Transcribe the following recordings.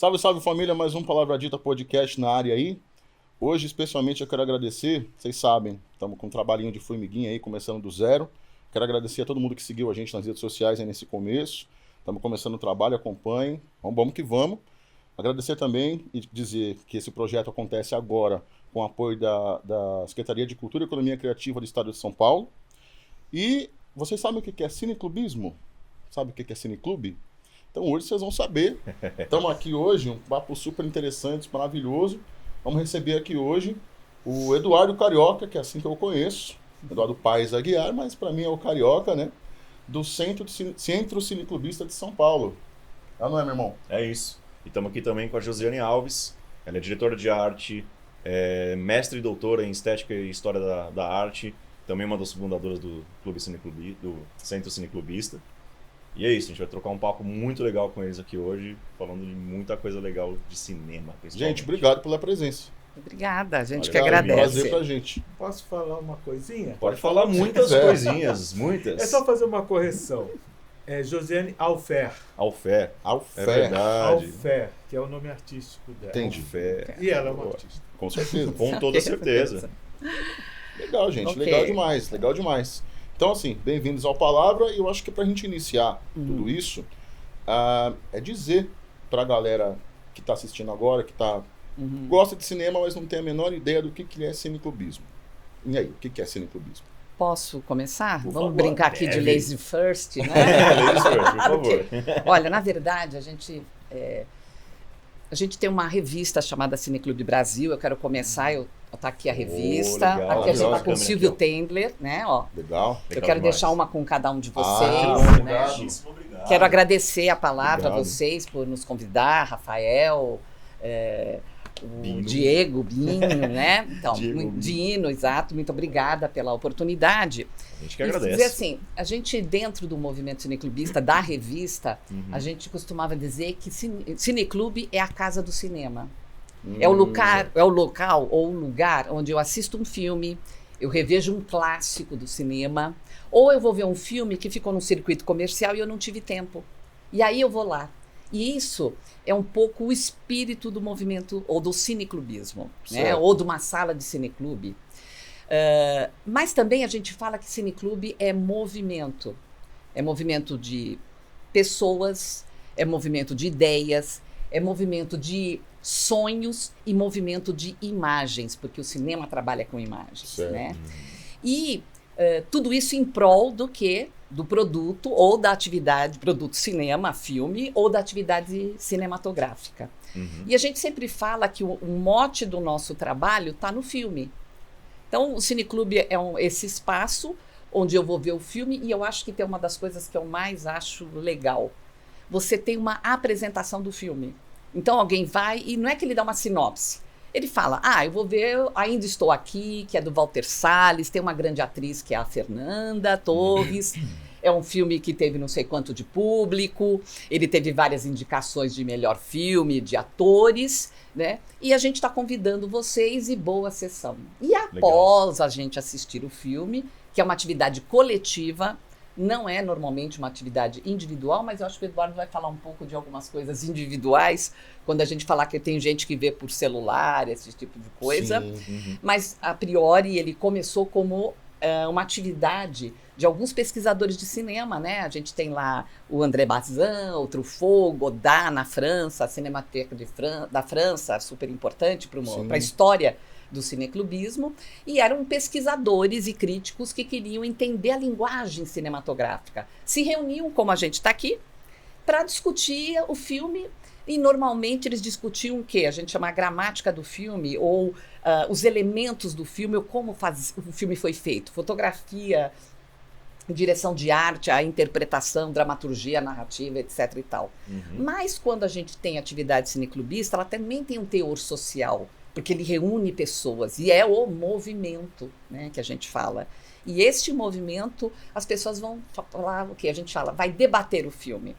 Salve, salve família, mais um Palavra Dita podcast na área aí. Hoje, especialmente, eu quero agradecer, vocês sabem, estamos com um trabalhinho de formiguinha aí, começando do zero. Quero agradecer a todo mundo que seguiu a gente nas redes sociais aí nesse começo. Estamos começando o trabalho, acompanhem, vamos que vamos. Agradecer também e dizer que esse projeto acontece agora com o apoio da Secretaria de Cultura e Economia Criativa do Estado de São Paulo. E vocês sabem o que é cineclubismo? Sabe o que é cineclube? Então hoje vocês vão saber. Estamos aqui hoje, um papo super interessante, maravilhoso. Vamos receber aqui hoje o Eduardo Carioca, que é assim que eu conheço. Eduardo Paes Aguiar, mas para mim é o Carioca, né? Do Centro Cineclubista de São Paulo. Ah, não é, meu irmão? É isso. E estamos aqui também com a Josiane Alves. Ela é diretora de arte, mestre e doutora em Estética e História da Arte. Também uma das fundadoras do do Centro Cineclubista. E é isso, a gente vai trocar um papo muito legal com eles aqui hoje, falando de muita coisa legal de cinema. Gente, obrigado pela presença. Obrigada, a gente Obrigado, que agradece. Prazer pra gente. Posso falar uma coisinha? Pode falar muitas coisinhas, muitas. É só fazer uma correção. É Josiane Alfer. Alfer. Alfer. É verdade. Alfer, que é o nome artístico dela. Entendi. Alfer. E ela é uma artista. Com certeza. Com toda certeza. Legal, gente. Ok. Legal demais. Legal demais. Então, assim, bem-vindos ao Palavra. E eu acho que pra gente iniciar tudo isso, é dizer pra galera que tá assistindo agora, que gosta de cinema, mas não tem a menor ideia do que é cineclubismo. E aí, o que é cineclubismo? Posso começar? Por Vamos favor. brincar aqui de Deve. lazy first, né? Ladies first, por favor. Olha, na verdade, a gente tem uma revista chamada Cineclube Brasil. Eu quero começar, tá aqui a revista. legal. Aqui a gente tá Maravilhosa com o câmera Silvio aqui, ó. Tendler, né? Ó, Legal. eu Legal quero demais. deixar uma com cada um de Ah, vocês, né? obrigado. Obrigado. Quero agradecer a palavra Obrigado. a vocês por nos convidar, Rafael, o Bino. Diego, Binho, né? Então, Diego, Binho. Dino, exato. Muito obrigada pela oportunidade. A gente que E agradece. dizer assim, a gente dentro do movimento cineclubista, da revista, a gente costumava dizer que cineclube é a casa do cinema. É o local ou o lugar onde eu assisto um filme, eu revejo um clássico do cinema, ou eu vou ver um filme que ficou num circuito comercial e eu não tive tempo. E aí eu vou lá. E isso é um pouco o espírito do movimento, ou do cineclubismo, né? Certo. Ou de uma sala de cineclube. Mas também a gente fala que cineclube é movimento. É movimento de pessoas, é movimento de ideias, é movimento de sonhos e movimento de imagens, porque o cinema trabalha com imagens, Certo. né? E tudo isso em prol do quê? Do produto ou da atividade, produto cinema, filme, ou da atividade cinematográfica. E a gente sempre fala que o mote do nosso trabalho está no filme. Então, o Cineclube é esse espaço onde eu vou ver o filme, e eu acho que tem uma das coisas que eu mais acho legal. Você tem uma apresentação do filme. Então, alguém vai, e não é que ele dá uma sinopse. Ele fala, eu vou ver Ainda Estou Aqui, que é do Walter Salles, tem uma grande atriz que é a Fernanda Torres, é um filme que teve não sei quanto de público, ele teve várias indicações de melhor filme, de atores, né? E a gente está convidando vocês e boa sessão. E após a gente assistir o filme, que é uma atividade coletiva, não é normalmente uma atividade individual, mas eu acho que o Eduardo vai falar um pouco de algumas coisas individuais, quando a gente falar que tem gente que vê por celular, esse tipo de coisa. Sim. Mas, a priori, ele começou como uma atividade de alguns pesquisadores de cinema, né? A gente tem lá o André Bazin, o Truffaut, Godard na França, a Cinemateca da França, super importante para a história do cineclubismo, e eram pesquisadores e críticos que queriam entender a linguagem cinematográfica. Se reuniam, como a gente está aqui, para discutir o filme, e normalmente eles discutiam o quê? A gente chama a gramática do filme, ou os elementos do filme, ou como o filme foi feito. Fotografia, direção de arte, a interpretação, dramaturgia, narrativa, etc. e tal. Mas quando a gente tem atividade cineclubista, ela também tem um teor social, porque ele reúne pessoas, e é o movimento, né, que a gente fala. E este movimento, as pessoas vão falar o que a gente fala, vai debater o filme.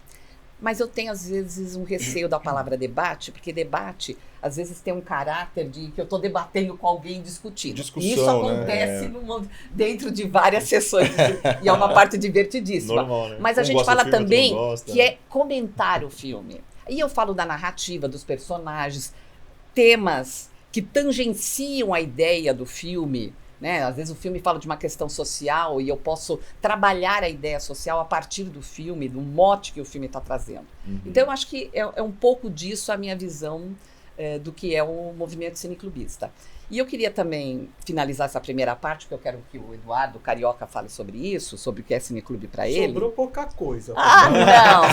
Mas eu tenho, às vezes, um receio da palavra debate, porque debate, às vezes, tem um caráter de que eu estou debatendo com alguém discutindo. Discussão, e isso acontece né? dentro de várias sessões, e é uma parte divertidíssima. Normal, né? Mas a Um gente gosta do fala filme, outro também não gosta, que é comentar o filme. E eu falo da narrativa, dos personagens, temas que tangenciam a ideia do filme, né? Às vezes o filme fala de uma questão social e eu posso trabalhar a ideia social a partir do filme, do mote que o filme está trazendo. Então eu acho que é um pouco disso a minha visão do que é o movimento cineclubista. E eu queria também finalizar essa primeira parte, porque eu quero que o Eduardo Carioca fale sobre isso, sobre o que é cineclube para ele. Sobrou pouca coisa.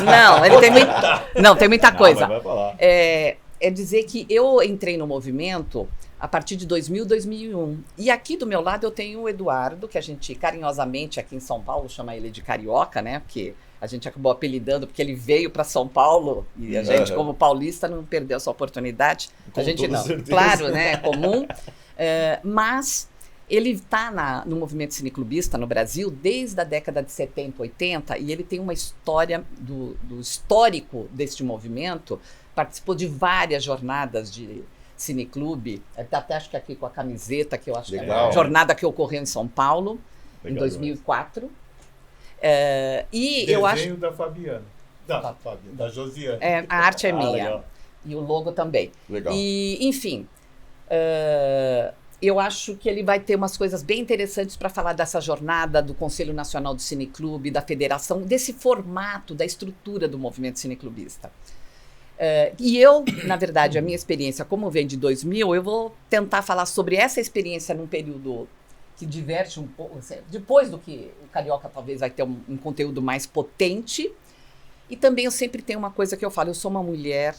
Não, ele tem tem muita coisa. Vai falar. É dizer que eu entrei no movimento a partir de 2000, 2001. E aqui do meu lado eu tenho o Eduardo, que a gente carinhosamente aqui em São Paulo chama ele de Carioca, né? Porque a gente acabou apelidando, porque ele veio para São Paulo e a gente, como paulista, não perdeu essa oportunidade. Com a gente toda não. certeza. Claro, né? É comum. Mas ele está no movimento cineclubista no Brasil desde a década de 70, 80, e ele tem uma história do histórico deste movimento. Participou de várias jornadas de cineclube, até acho que aqui com a camiseta, que eu acho que é uma jornada que ocorreu em São Paulo, em 2004. E eu acho... Desenho da Fabiana. Da Josiane. A arte é minha. Legal. E o logo também. Legal. E, enfim, eu acho que ele vai ter umas coisas bem interessantes para falar dessa jornada do Conselho Nacional do Cineclube, da federação, desse formato, da estrutura do movimento cineclubista. E eu, na verdade, a minha experiência, como vem de 2000, eu vou tentar falar sobre essa experiência num período que diverte um pouco, depois do que o Carioca talvez vai ter um conteúdo mais potente. E também eu sempre tenho uma coisa que eu falo, eu sou uma mulher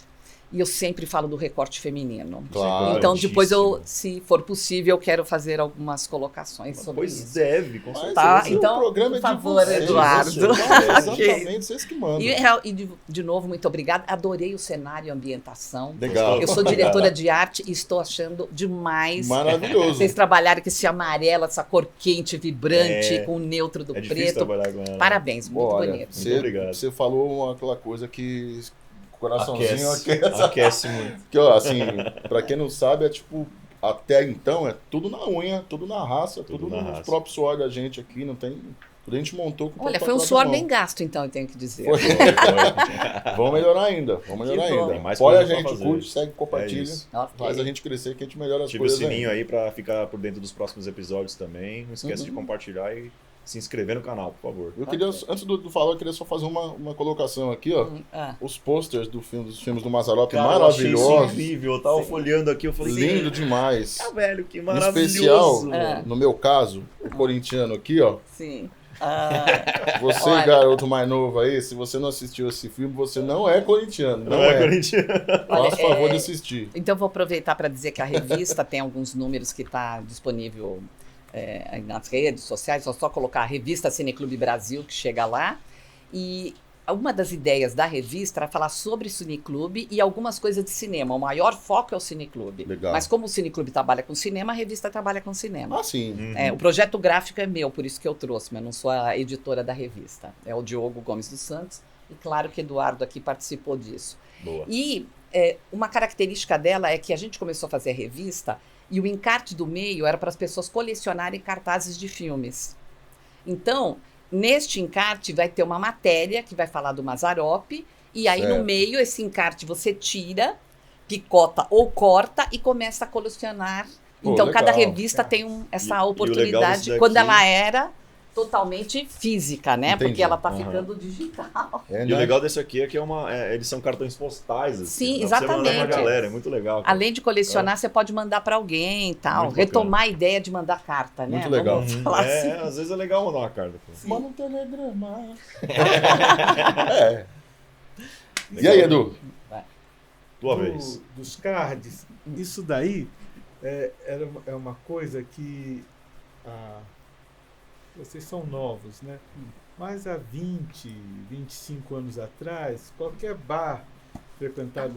e eu sempre falo do recorte feminino. Claro. Então, depois se for possível, eu quero fazer algumas colocações sobre Pois isso. deve, com certeza. Tá, Esse então, o programa por é de favor, vocês, Eduardo. Exatamente, vocês que mandam. E de novo, muito obrigada. Adorei o cenário e a ambientação. Legal. Eu sou diretora de arte e estou achando demais Maravilhoso. vocês trabalharem com esse amarelo, essa cor quente, vibrante, com o neutro do É difícil preto. trabalhar com ela. Parabéns, muito Olha, bonito. Muito obrigado. Você falou aquela coisa que o coraçãozinho aquece. Aquece muito. Que, ó, assim, pra quem não sabe, é tipo, até então é tudo na unha, tudo na raça, tudo na no raça. próprio suor da gente aqui, não tem... Tudo a gente montou com o Olha, próprio foi um própria suor mão. bem gasto, então, eu tenho que dizer. Foi. Vamos melhorar ainda, vamos melhorar Que bom. ainda. Tem mais Apoia a coisa pra gente, fazer. curte, segue, compartilha. isso. Ok. Faz a gente crescer que a gente melhora as Ative o coisas sininho ainda. aí pra ficar por dentro dos próximos episódios também. Não esquece de compartilhar e se inscrever no canal, por favor. Eu queria, antes do falar, eu queria só fazer uma colocação aqui, ó. Os posters dos filmes do Mazzaropi, Cara, eu achei isso maravilhosos. incrível. Eu tava folheando aqui, eu falei... Lindo demais. Ah, velho, que Em maravilhoso. especial, velho. no meu caso, o corintiano aqui, ó. Sim. Você, Olha. garoto mais novo aí, se você não assistiu esse filme, você não é corintiano. Não, é. corintiano. Olha, Faça favor de assistir. Então, vou aproveitar para dizer que a revista tem alguns números que está disponível aí nas redes sociais. É só colocar a revista Cineclube Brasil, que chega lá. E uma das ideias da revista era falar sobre cineclube e algumas coisas de cinema. O maior foco é o cineclube. Legal. Mas como o cineclube trabalha com cinema, a revista trabalha com cinema. Ah, sim. O projeto gráfico é meu, por isso que eu trouxe, mas eu não sou a editora da revista. É o Diogo Gomes dos Santos. E claro que Eduardo aqui participou disso. Boa. E uma característica dela é que a gente começou a fazer a revista e o encarte do meio era para as pessoas colecionarem cartazes de filmes. Então, neste encarte vai ter uma matéria que vai falar do Mazzaropi e aí Certo. no meio esse encarte você tira, picota ou corta e começa a colecionar. Pô, Então, cada legal. revista tem essa E o legal oportunidade desse quando daqui- ela era totalmente física, né? Entendi. Porque ela está Aham. ficando digital. É, E né? o legal desse aqui é que eles são cartões postais. Assim, Sim, dá pra você mandar pra exatamente. galera, é muito legal. cara. Além de colecionar, você pode mandar para alguém e tal. Muito bacana. Retomar a ideia de mandar carta, né? Muito legal. Vamos falar assim. Às vezes é legal mandar uma carta. Pô. Manda um telegrama. É. E aí, Edu? Tua vez. Dos cards, isso daí é uma coisa que vocês são novos, né? Mas há 20, 25 anos atrás, qualquer bar frequentado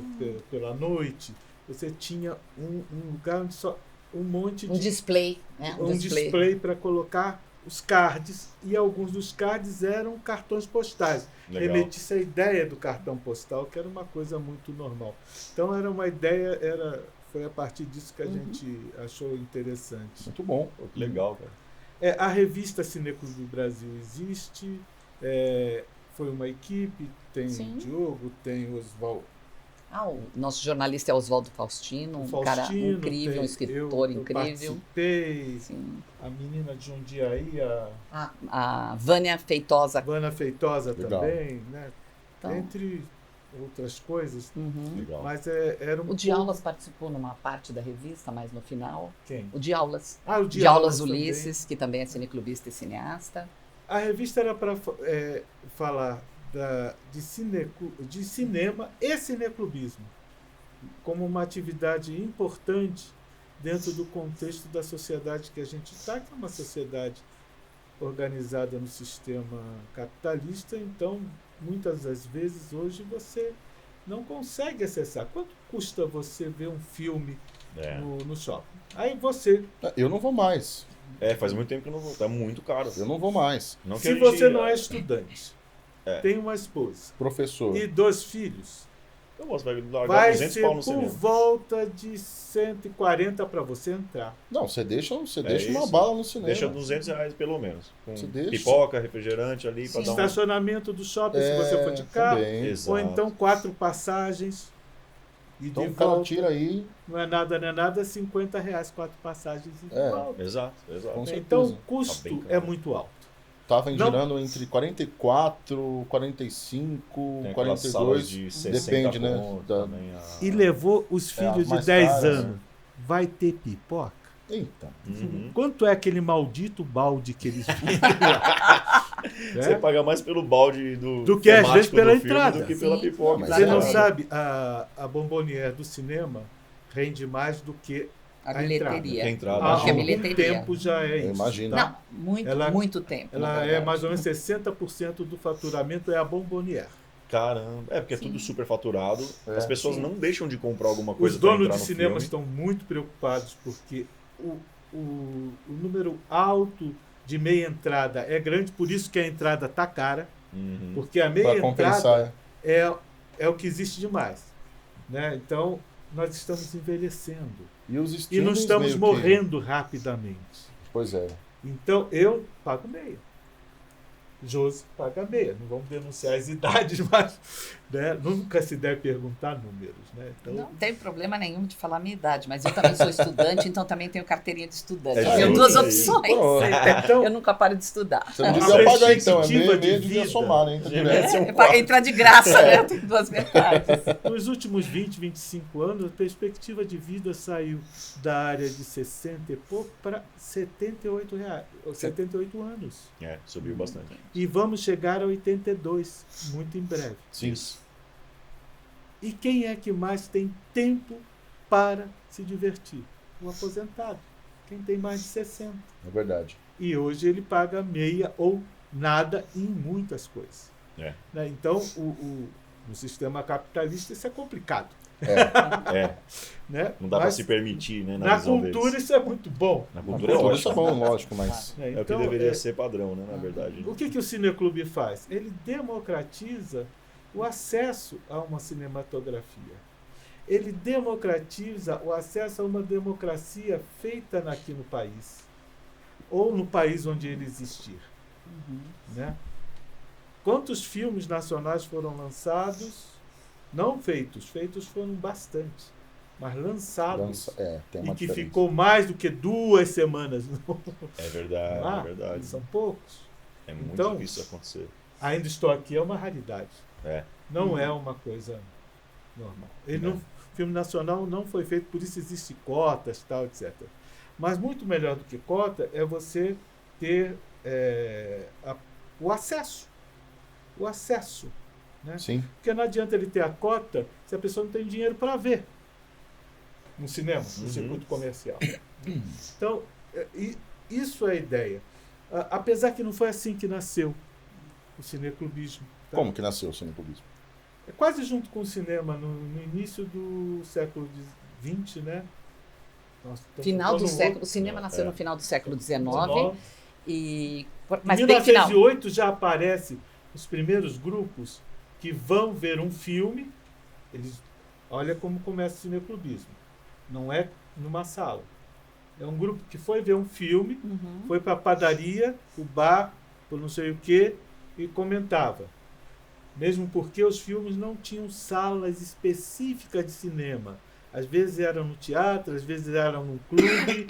pela noite, você tinha um lugar onde só um monte Um de display, né? um display para colocar os cards, e alguns dos cards eram cartões postais. Legal. Remetisse a ideia do cartão postal, que era uma coisa muito normal. Então era uma ideia, foi a partir disso que a gente achou interessante. Muito bom. Pô, que legal, cara. A revista Cineclube Brasil existe, foi uma equipe, tem Sim. o Diogo, tem o O nosso jornalista é Oswaldo Faustino, um cara incrível, um escritor incrível. Participei. Sim. A menina de Jundiaí, A Vânia Feitosa. Vânia Feitosa Legal. também, né? Então, Entre outras coisas. Legal. Mas era um o Diaulas participou numa parte da revista, mas no final. Quem? O Diaulas. O Diaulas também. Ulisses, que também é cineclubista e cineasta. A revista era para falar de cinema e cineclubismo como uma atividade importante dentro do contexto da sociedade que a gente está, que é uma sociedade organizada no sistema capitalista. Então, muitas das vezes, hoje, você não consegue acessar. Quanto custa você ver um filme no shopping? Aí você... Eu não vou mais. Faz muito tempo que eu não vou. Tá muito caro. Eu não vou mais. Não que Se a gente- você não é estudante, tem uma esposa Professor. e 2 filhos, Eu posso largar vai 200 ser pau no por cinema. volta de 140 para você entrar. Não, você deixa uma isso. bala no cinema. Deixa R$200 pelo menos. Com Você deixa. pipoca, refrigerante ali pra dar um... Estacionamento do shopping, se você for de carro. Também. Exato. Ou então 4 passagens. E Então de o cara volta, tira aí. não é nada, R$50, 4 passagens e de volta. Exato. Com certeza. Então o Tá custo bem caro. é muito alto. Tava Não. girando entre 44, 45, Tem aquelas salas 42. de 60 Depende, né? conto Da- também, E levou os filhos de mais 10 caras, anos. Vai ter pipoca? Eita. Uhum. Quanto é aquele maldito balde que eles vendem lá? Você Né? paga mais pelo balde Do que, às temático vezes, pela do filme entrada. do que pela Sim. pipoca. Mas Você não Exato. sabe, a bombonière do cinema rende mais do que A A bilheteria. Que a entrada. há Porque a algum bilheteria. tempo já é Eu isso. imagino. Não, muito, Ela- muito tempo. na Ela é verdade. mais ou menos 60% do faturamento é a bombonière. Caramba. Porque é Sim. tudo super faturado. É. As pessoas Sim. não deixam de comprar alguma coisa Os pra donos entrar de no cinema filme. estão muito preocupados porque o número alto de meia entrada é grande, por isso que a entrada está cara, Uhum. porque a meia Para entrada compensar. é o que existe demais. Né? Então, nós estamos envelhecendo E os e não streamings estamos meio que- morrendo rapidamente. Pois é. Então, eu pago meia. Josi paga meia. Não vamos denunciar as idades, mas né, nunca se deve perguntar números. Né? Então, Não tem problema nenhum de falar a minha idade, mas eu também sou estudante, então também tenho carteirinha de estudante. É Eu tenho justo, duas é opções. Pronto. Então- Eu nunca paro de estudar. Você não A devia pagar então, é perspectiva meio de meio devia vida. somar, né? Então, Devia direto. ser um É para entrar de graça, né? Tem duas metades. nos últimos 20, 25 anos, a perspectiva de vida saiu da área de 60 e pouco para 78 anos. Subiu bastante. E vamos chegar a 82 muito em breve. Sim. E quem é que mais tem tempo para se divertir? O aposentado. Quem tem mais de 60. É verdade. E hoje ele paga meia ou nada em muitas coisas. É. Né? Então, no sistema capitalista isso é complicado. É, Né? não dá pra Mas se permitir, né? na visão cultura deles. isso é muito bom. Na A cultura é cultura isso ótimo. é bom, lógico, mas. Né? É o que deveria ser padrão, né? Na verdade. O que o Cineclube faz? Ele democratiza o acesso a uma cinematografia. Ele democratiza o acesso a uma democracia feita aqui no país. Ou no país onde ele existir. Né? Quantos filmes nacionais foram lançados? Não feitos. Feitos foram bastante. Mas lançados. Tem E uma que diferença. ficou mais do que 2 semanas. É verdade, Ah, é verdade. São poucos. É muito Então- difícil acontecer. Ainda Estou Aqui é uma raridade. É. Não é uma coisa normal. O filme nacional não foi feito, por isso existem cotas, tal, etc. Mas muito melhor do que cota é você ter o acesso. O acesso. Né? Sim. Porque não adianta ele ter a cota se a pessoa não tem dinheiro para ver no cinema, no Uhum. circuito comercial. Então, isso é a ideia. Apesar que não foi assim que nasceu o cineclubismo. Tá? Como que nasceu o cineclubismo? É quase junto com o cinema, no início do século XX, né? Nós estamos Final do falando século. O cinema nasceu É. no final do século XIX. XIX. E, Em mas bem final. 1908 já aparecem os primeiros grupos que vão ver um filme. Olha como começa o cineclubismo. Não é numa sala. É um grupo que foi ver um filme, Uhum. foi para a padaria, o bar, por não sei o quê, e comentava. Mesmo porque os filmes não tinham salas específicas de cinema. Às vezes eram no teatro, às vezes eram num clube,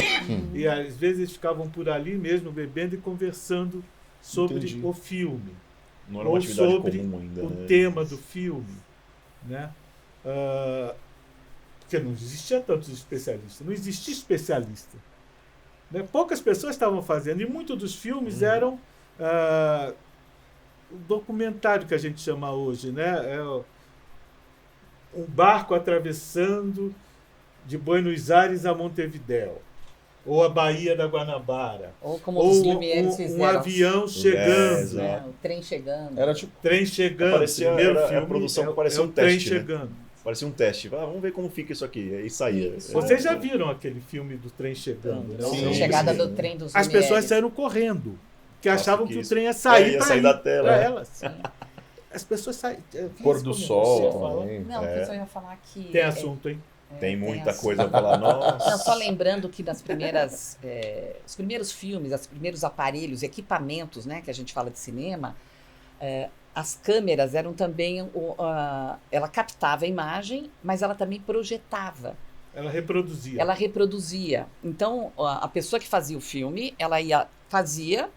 e às vezes eles ficavam por ali mesmo bebendo e conversando sobre Entendi. o filme, Não era uma ou atividade sobre comum ainda, o né? tema do filme, né? Porque não existia tantos especialistas, não existia especialista, né? Poucas pessoas estavam fazendo, e muitos dos filmes eram o documentário que a gente chama hoje, né? Um barco atravessando de Buenos Aires a Montevidéu, ou a Baía da Guanabara, Ou como ou os Lumieres fizeram. um avião chegando, exato. Né? O trem chegando. Era tipo. trem chegando. Parecia- Primeiro era a filme produção que é parecia o um trem teste, né? chegando. Parecia um teste. Vamos ver como fica isso aqui. Aí saía. Isso. Vocês já viram aquele filme do trem chegando, né? Sim, A chegada sim. do trem dos As Lumieres. pessoas saíram correndo, porque Nossa, achavam que que o isso. trem ia sair Ia para sair da tela, para né? elas. As pessoas saem. Pôr do sol também. Não, o pessoal ia falar que... Tem assunto, hein? Tem muita assunto. coisa pra falar. Nossa. Não, só lembrando que nas primeiras, os primeiros filmes, os primeiros aparelhos, equipamentos, né, que a gente fala de cinema, as câmeras eram também, ela captava a imagem, mas ela também projetava, Ela reproduzia. ela reproduzia. Então, a pessoa que fazia o filme, ela fazia,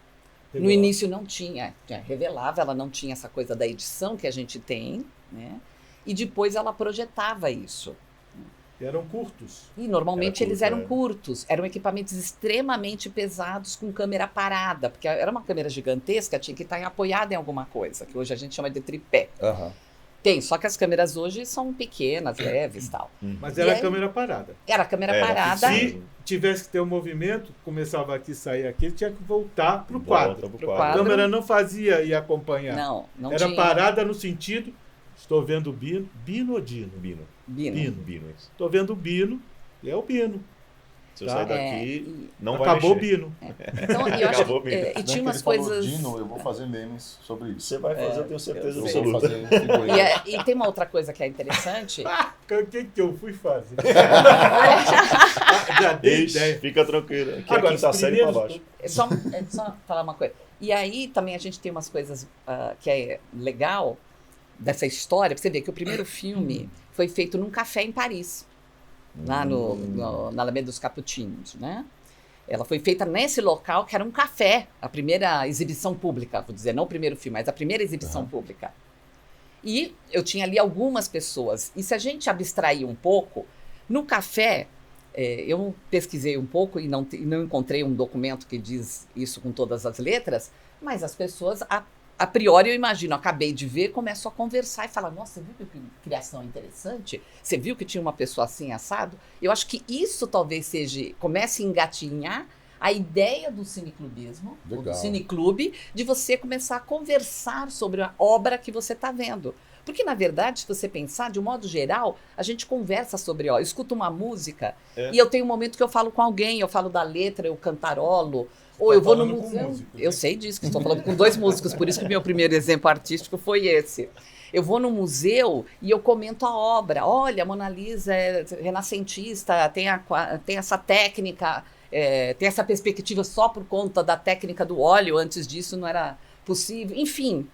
no início não tinha, revelava, ela não tinha essa coisa da edição que a gente tem, né, e depois ela projetava isso. E eram curtos. E normalmente Era eles curto, eram né? curtos, eram equipamentos extremamente pesados com câmera parada, porque era uma câmera gigantesca, tinha que estar apoiada em alguma coisa, que hoje a gente chama de tripé. Aham. Tem, só que as câmeras hoje são pequenas, leves e tal. Mas E era aí- câmera parada. Era a câmera Era parada, fixo. Se tivesse que ter um movimento, começava aqui, saía aqui, tinha que voltar para o Volta quadro. pro A quadro. câmera não fazia e acompanhar. não Era tinha. parada no sentido, estou vendo o Bino. Bino ou Dino? Bino. Bino. Bino. Bino, isso. Estou vendo o Bino, e é o Bino. Se eu Tá. sair daqui, E- não vai Acabou o mexer. Bino. Então, eu acho Acabou que, mesmo. e Não, tinha que umas ele falou coisas... Dino, eu vou fazer memes sobre isso. Você vai fazer, eu tenho certeza eu Eu sei. vou absoluta. fazer figurinha. E tem uma outra coisa que é interessante. O que eu fui fazer? Já dei Ixi, ideia. fica tranquilo. Aqui Agora, é quinta os série pra primeiros- baixo. Só falar uma coisa. E aí também a gente tem umas coisas que é legal dessa história. Pra você ver que o primeiro filme foi feito num café em Paris, lá na Alameda dos Capuchinhos, né? Ela foi feita nesse local que era um café, a primeira exibição pública, vou dizer, não o primeiro filme, mas a primeira exibição pública. E eu tinha ali algumas pessoas. E se a gente abstrair um pouco, no café, eu pesquisei um pouco e não encontrei um documento que diz isso com todas as letras, mas as pessoas, a priori, eu imagino, acabei de ver, começam a conversar e falar, nossa, você viu que criação interessante? Você viu que tinha uma pessoa assim, assado? Eu acho que isso talvez comece a engatinhar a ideia do cineclubismo, ou do Legal. cineclube, de você começar a conversar sobre a obra que você está vendo. Porque, na verdade, se você pensar, de um modo geral, a gente conversa sobre, eu escuto uma música e eu tenho um momento que eu falo com alguém, eu falo da letra, eu cantarolo, ou eu vou no falando com museu. músicos, Eu né? sei disso, que estou falando com 2 músicos, por isso que meu primeiro exemplo artístico foi esse. Eu vou no museu e eu comento a obra. Olha, a Mona Lisa é renascentista, tem essa técnica, tem essa perspectiva só por conta da técnica do óleo, antes disso não era possível. Enfim,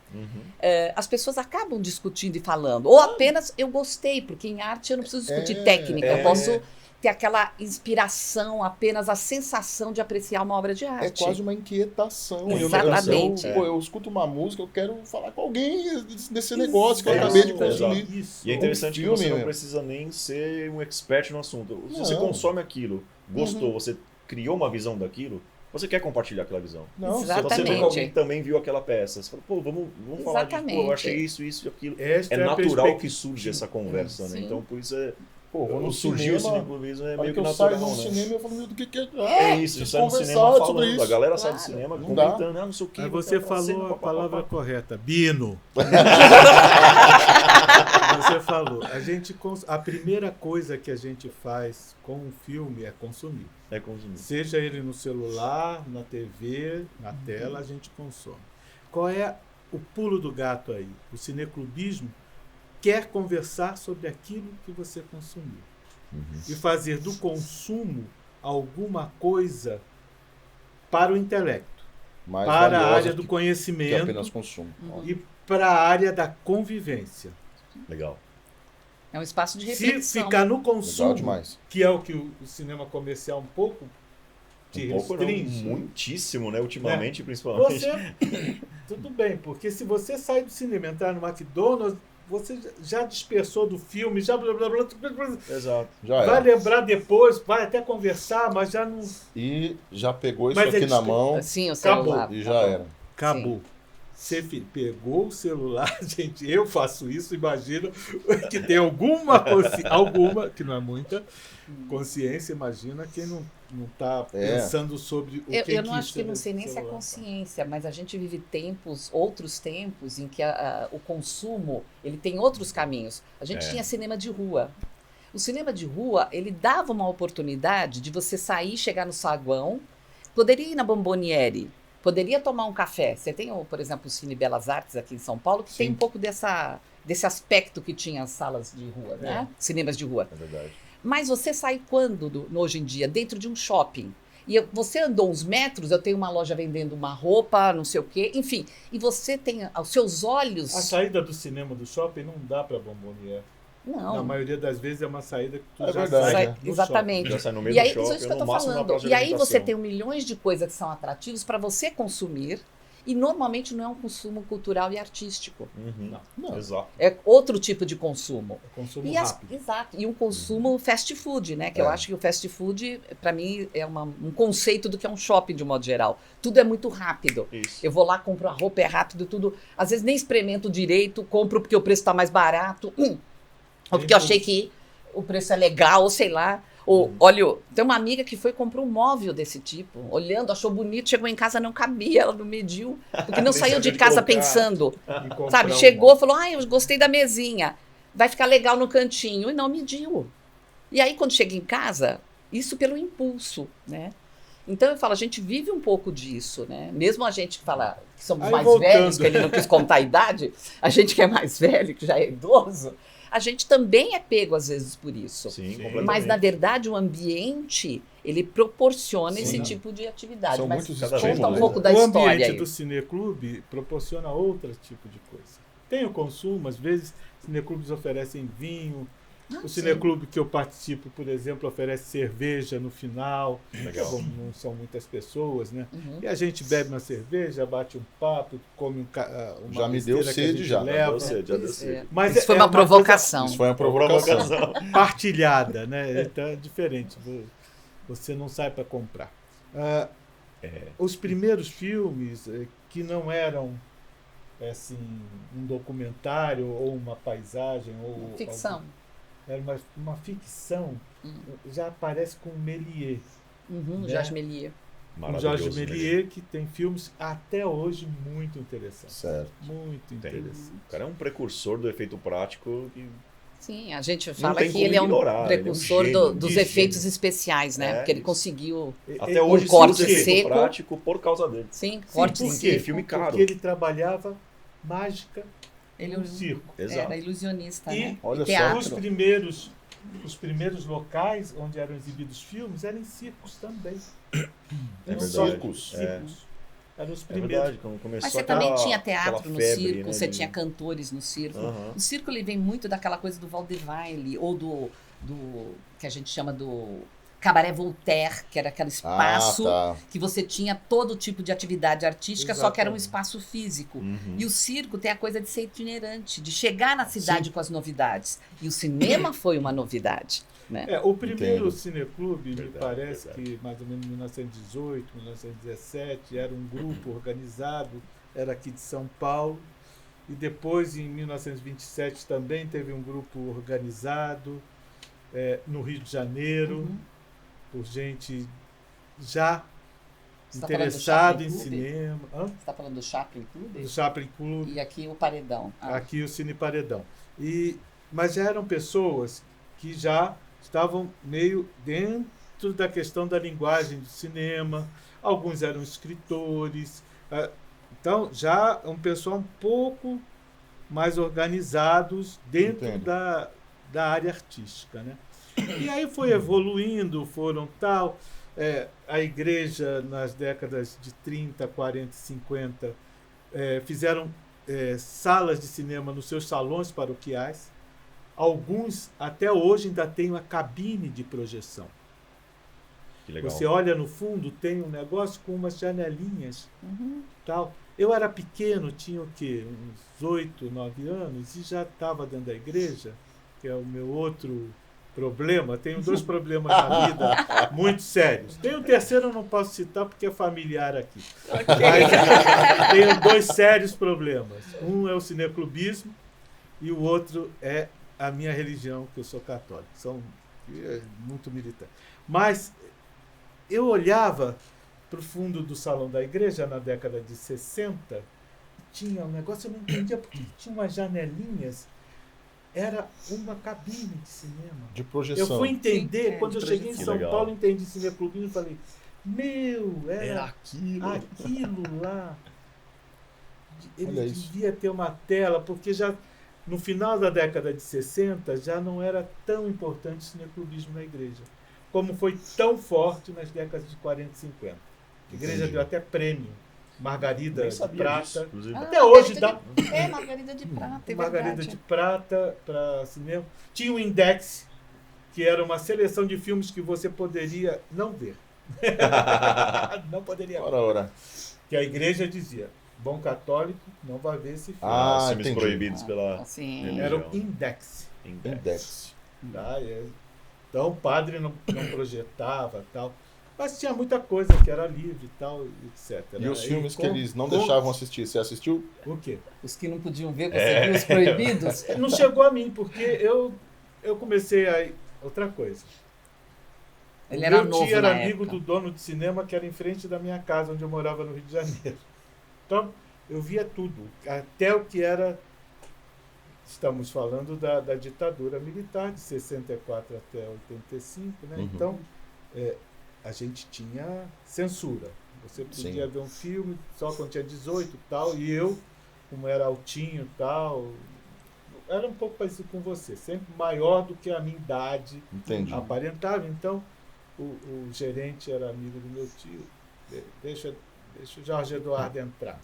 as pessoas acabam discutindo e falando. Ou apenas eu gostei, porque em arte eu não preciso discutir técnica, eu posso ter aquela inspiração, apenas a sensação de apreciar uma obra de arte. É quase uma inquietação. Exatamente. Eu escuto uma música, eu quero falar com alguém desse negócio que eu acabei de consumir. Isso. E é interessante que filme, você não meu. precisa nem ser um expert no assunto. Se você Não. consome aquilo, gostou, você criou uma visão daquilo, você quer compartilhar aquela visão. Não, Se você vê que Exatamente. alguém também viu aquela peça, você fala, pô, vamos falar disso, pô, eu achei Exatamente. isso e aquilo. Esta É é a natural perspectiva. que surge essa conversa, né? Sim. Então, por isso pô, vou no surgiu o cinema, cineclubismo, é a hora meio que que eu saio natural, do né? cinema, eu falo, meu, do que é? É isso, a gente sai no conversar cinema sobre falando, isso. a galera sai do Claro. cinema Não dá. comentando, não sei o que. Mas você falou a palavra correta, Bino. Você falou. A primeira coisa que a gente faz com um filme é consumir. É consumir. Seja ele no celular, na TV, na tela, a gente consome. Qual é o pulo do gato aí? O cineclubismo quer conversar sobre aquilo que você consumiu. E fazer do consumo alguma coisa para o intelecto, Mais para a valiosa área do que conhecimento apenas consumo. e para a área da convivência. Legal. É um espaço de Se reflexão. ficar no Legal consumo, demais. que é o que o cinema comercial um pouco te Um pouco não, restringe, muitíssimo, né? Ultimamente, principalmente. você... Tudo bem, porque se você sai do cinema e entrar no McDonald's, você já dispersou do filme, já blá, blá, blá, blá, blá, Exato. Já vai era. lembrar depois, vai até conversar, mas já não... E já pegou isso Mas aqui ele na espe- mão Sim, o Acabou. celular. e já era. Acabou. Você pegou o celular, gente, eu faço isso, imagino que tem alguma, que não é muita, consciência, imagina quem não está pensando sobre o que Eu não que acho que não sei nem se é celular. consciência, mas a gente vive outros tempos em que o consumo ele tem outros caminhos. A gente tinha cinema de rua. O cinema de rua, ele dava uma oportunidade de você sair, chegar no saguão, poderia ir na Bomboniere, poderia tomar um café. Você tem, por exemplo, o Cine Belas Artes aqui em São Paulo, que Sim. tem um pouco desse aspecto que tinha as salas de rua, né? Cinemas de rua. É verdade. Mas você sai quando, hoje em dia? Dentro de um shopping. E você andou uns metros, eu tenho uma loja vendendo uma roupa, não sei o quê, enfim. E você tem os seus olhos... A saída do cinema do shopping não dá para Bomboniere. Não. Na maioria das vezes é uma saída que tu É já verdade, sai né? no Exatamente. Já sai no meio E aí, do shopping, isso que eu no tô máximo na falando. praça de E aí você alimentação. tem milhões de coisas que são atrativas para você consumir, e normalmente não é um consumo cultural e artístico. Uhum. Não. Exato. É outro tipo de consumo. É consumo E rápido. exato. E um consumo fast food, né? Que eu acho que o fast food, para mim, é um conceito do que é um shopping de um modo geral. Tudo é muito rápido. Isso. Eu vou lá, compro a roupa, é rápido, tudo. Às vezes nem experimento direito, compro porque o preço está mais barato, ou porque eu achei que o preço é legal, ou sei lá. Ou, olha, tem uma amiga que foi e comprou um móvel desse tipo, olhando, achou bonito, chegou em casa, não cabia, ela não mediu, porque não Nem saiu de sabia casa colocar. pensando, E comprar sabe? um Chegou, móvel. falou, eu gostei da mesinha, vai ficar legal no cantinho, e não mediu. E aí, quando chega em casa, isso pelo impulso, né? Então, eu falo, a gente vive um pouco disso, né? Mesmo a gente que fala que somos Aí, mais voltando. velhos, que ele não quis contar a idade, a gente que é mais velho, que já é idoso, a gente também é pego, às vezes, por isso. Sim, Sim. completamente. Mas, na verdade, o ambiente, ele proporciona Sim. esse tipo de atividade. São Mas muitos conta estímulos, um pouco né? da O história ambiente aí. do cineclube proporciona outro tipo de coisa. Tem o consumo, às vezes, cineclubes oferecem vinho. O cineclube que eu participo, por exemplo, oferece cerveja no final. Legal. Como não são muitas pessoas, né? Uhum. E a gente bebe uma cerveja, bate um papo, come uma Já me deu besteira que a sede gente já. leva. Já deu sede. Mas Isso foi é uma coisa provocação. Isso foi uma provocação. partilhada, né? Então é diferente. Você não sai para comprar. Os primeiros filmes que não eram assim um documentário ou uma paisagem ou Ficção. era uma ficção, já aparece com Méliès. Uhum, Né? Jorge Méliès. O Maravilhoso. Jorge Méliès, que tem filmes até hoje muito interessantes. Certo. Muito Tem. interessantes. O cara é um precursor do efeito prático e Sim, a gente fala tem que como ele é um ignorar, ele é um precursor gênio, dos gênio. efeitos especiais, né? É, Porque ele isso. conseguiu. até hoje se corte usa efeito seco. prático por causa dele. Sim, Sim, corte por Por quê? quê? Filme caro. Porque ele trabalhava mágica Ele no circo. era Exato. ilusionista, E né? olha E só. teatro. Os primeiros locais onde eram exibidos filmes eram em circos também. É Não verdade. só Circos? circos. Eram os É primeiros. verdade, quando começou Mas você aquela- também tinha aquela teatro no febre, circo, né, você de- tinha cantores no circo. Aham. O circo ele vem muito daquela coisa do Vaudeville, ou do que a gente chama do Cabaré Voltaire, que era aquele espaço Ah, tá. que você tinha todo tipo de atividade artística, só que era um Exatamente. espaço físico. Uhum. E o circo tem a coisa de ser itinerante, de chegar na cidade com as novidades. E o cinema foi uma novidade, né? O primeiro Entendo. cineclube, me Verdade, parece verdade. que mais ou menos em 1918, 1917, era um grupo organizado, era aqui de São Paulo. E depois, em 1927, também teve um grupo organizado no Rio de Janeiro, Uhum. por gente já Você tá falando do interessada Chaplin em Clube? cinema. Você está falando do Chaplin Clube? Do Chaplin Clube. E aqui o Paredão. Ah, Aqui o Cine Paredão. Mas já eram pessoas que já estavam meio dentro da questão da linguagem do cinema, alguns eram escritores, então já um pessoal um pouco mais organizados dentro Entendo. da área artística, né? E aí foi evoluindo, foram tal. A igreja, nas décadas de 30, 40 e 50, fizeram salas de cinema nos seus salões paroquiais. Alguns, até hoje, ainda têm uma cabine de projeção. Que legal. Você olha no fundo, tem um negócio com umas janelinhas. Tal. Eu era pequeno, tinha o quê? Uns 8, 9 anos, e já estava dentro da igreja, que é o meu outro problema. Tenho 2 problemas na vida muito sérios. Tem o terceiro, eu não posso citar porque é familiar aqui. Mas tenho 2 sérios problemas. Um é o cineclubismo e o outro é a minha religião, que eu sou católico. São muito militantes. Mas eu olhava para o fundo do salão da igreja na década de 60, tinha um negócio, eu não entendia porque tinha umas janelinhas, era uma cabine de cinema. De projeção. Eu fui entender, Sim, quando eu cheguei em Que São legal. Paulo, entendi cineclubismo e falei, Era aquilo lá. Olha Ele isso. devia ter uma tela, porque já no final da década de 60 já não era tão importante o cineclubismo na igreja, como foi tão forte nas décadas de 40 e 50. A igreja Entendi. deu até prêmio, Margarida Nem de sabia Prata. disso, inclusive. Até hoje dá Margarida de Prata, é Margarida verdade. de Prata para cinema. Tinha o Index, que era uma seleção de filmes que você poderia não ver. Não poderia ver. Ora. Que a igreja dizia, bom católico não vai ver esse filme. Ah, Filmes entendi. proibidos pela Assim, Era o Index. Index. Tá? Então o padre não projetava tal. Mas tinha muita coisa que era livre e tal, etc. E os filmes que com- eles não com- deixavam assistir, você assistiu? O quê? os que não podiam ver, você viu os proibidos? Não chegou a mim, porque eu comecei a... Outra coisa. Ele O era meu novo tio era na amigo época. do dono de cinema que era em frente da minha casa, onde eu morava no Rio de Janeiro. Então, eu via tudo, até o que era... Estamos falando da ditadura militar, de 64 até 85, né? Uhum. Então, a gente tinha censura. Você podia Sim. ver um filme só quando tinha 18 e tal, e eu, como era altinho e tal, era um pouco parecido com você, sempre maior do que a minha idade Entendi. aparentava. Então, o gerente era amigo do meu tio. Deixa o Jorge Eduardo entrar.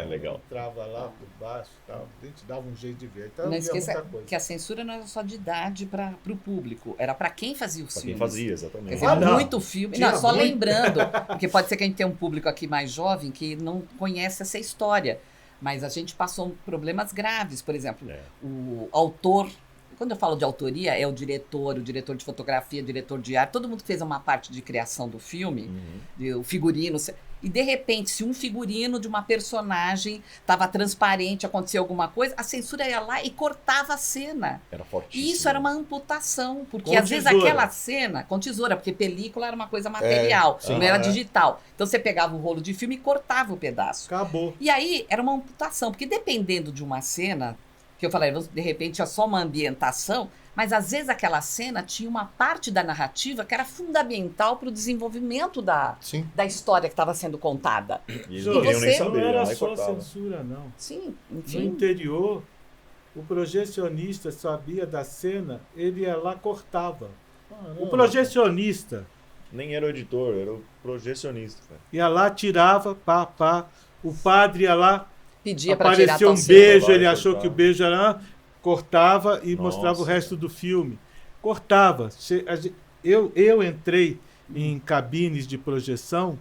Legal. Entrava lá por baixo e tal. A gente dava um jeito de ver. Então, Não eu via esqueça muita coisa. que a censura não era só de idade para o público, era para quem fazia os Pra filmes. quem fazia, Quer exatamente. dizer, não. muito filme. Tinha Não, só muito. lembrando, porque pode ser que a gente tenha um público aqui mais jovem que não conhece essa história. Mas a gente passou problemas graves. Por exemplo, o autor. Quando eu falo de autoria, é o diretor de fotografia, o diretor de arte, todo mundo que fez uma parte de criação do filme, o figurino. E, de repente, se um figurino de uma personagem estava transparente, acontecia alguma coisa, a censura ia lá e cortava a cena. Era fortíssimo. E isso era uma amputação, porque Com às vezes tesoura. aquela cena, com tesoura, porque película era uma coisa material, sim. não era digital. Então você pegava o rolo de filme e cortava o pedaço. Acabou. E aí era uma amputação, porque dependendo de uma cena, que eu falei, de repente é só uma ambientação, mas às vezes aquela cena tinha uma parte da narrativa que era fundamental para o desenvolvimento da Sim. história que estava sendo contada. E eles Jô, não queriam nem você- não saber, era aí só cortava. censura, não. Sim, No enfim. interior, o projecionista sabia da cena, ele ia lá cortava. O projecionista Nem era o editor, era o projecionista. Cara. ia lá, tirava, pá. O padre ia lá, Pedia para tirar apareceu tal um cena. beijo, Vai ele achou cortar. que o beijo era... Cortava e Nossa. mostrava o resto do filme. Cortava. Eu entrei em cabines de projeção,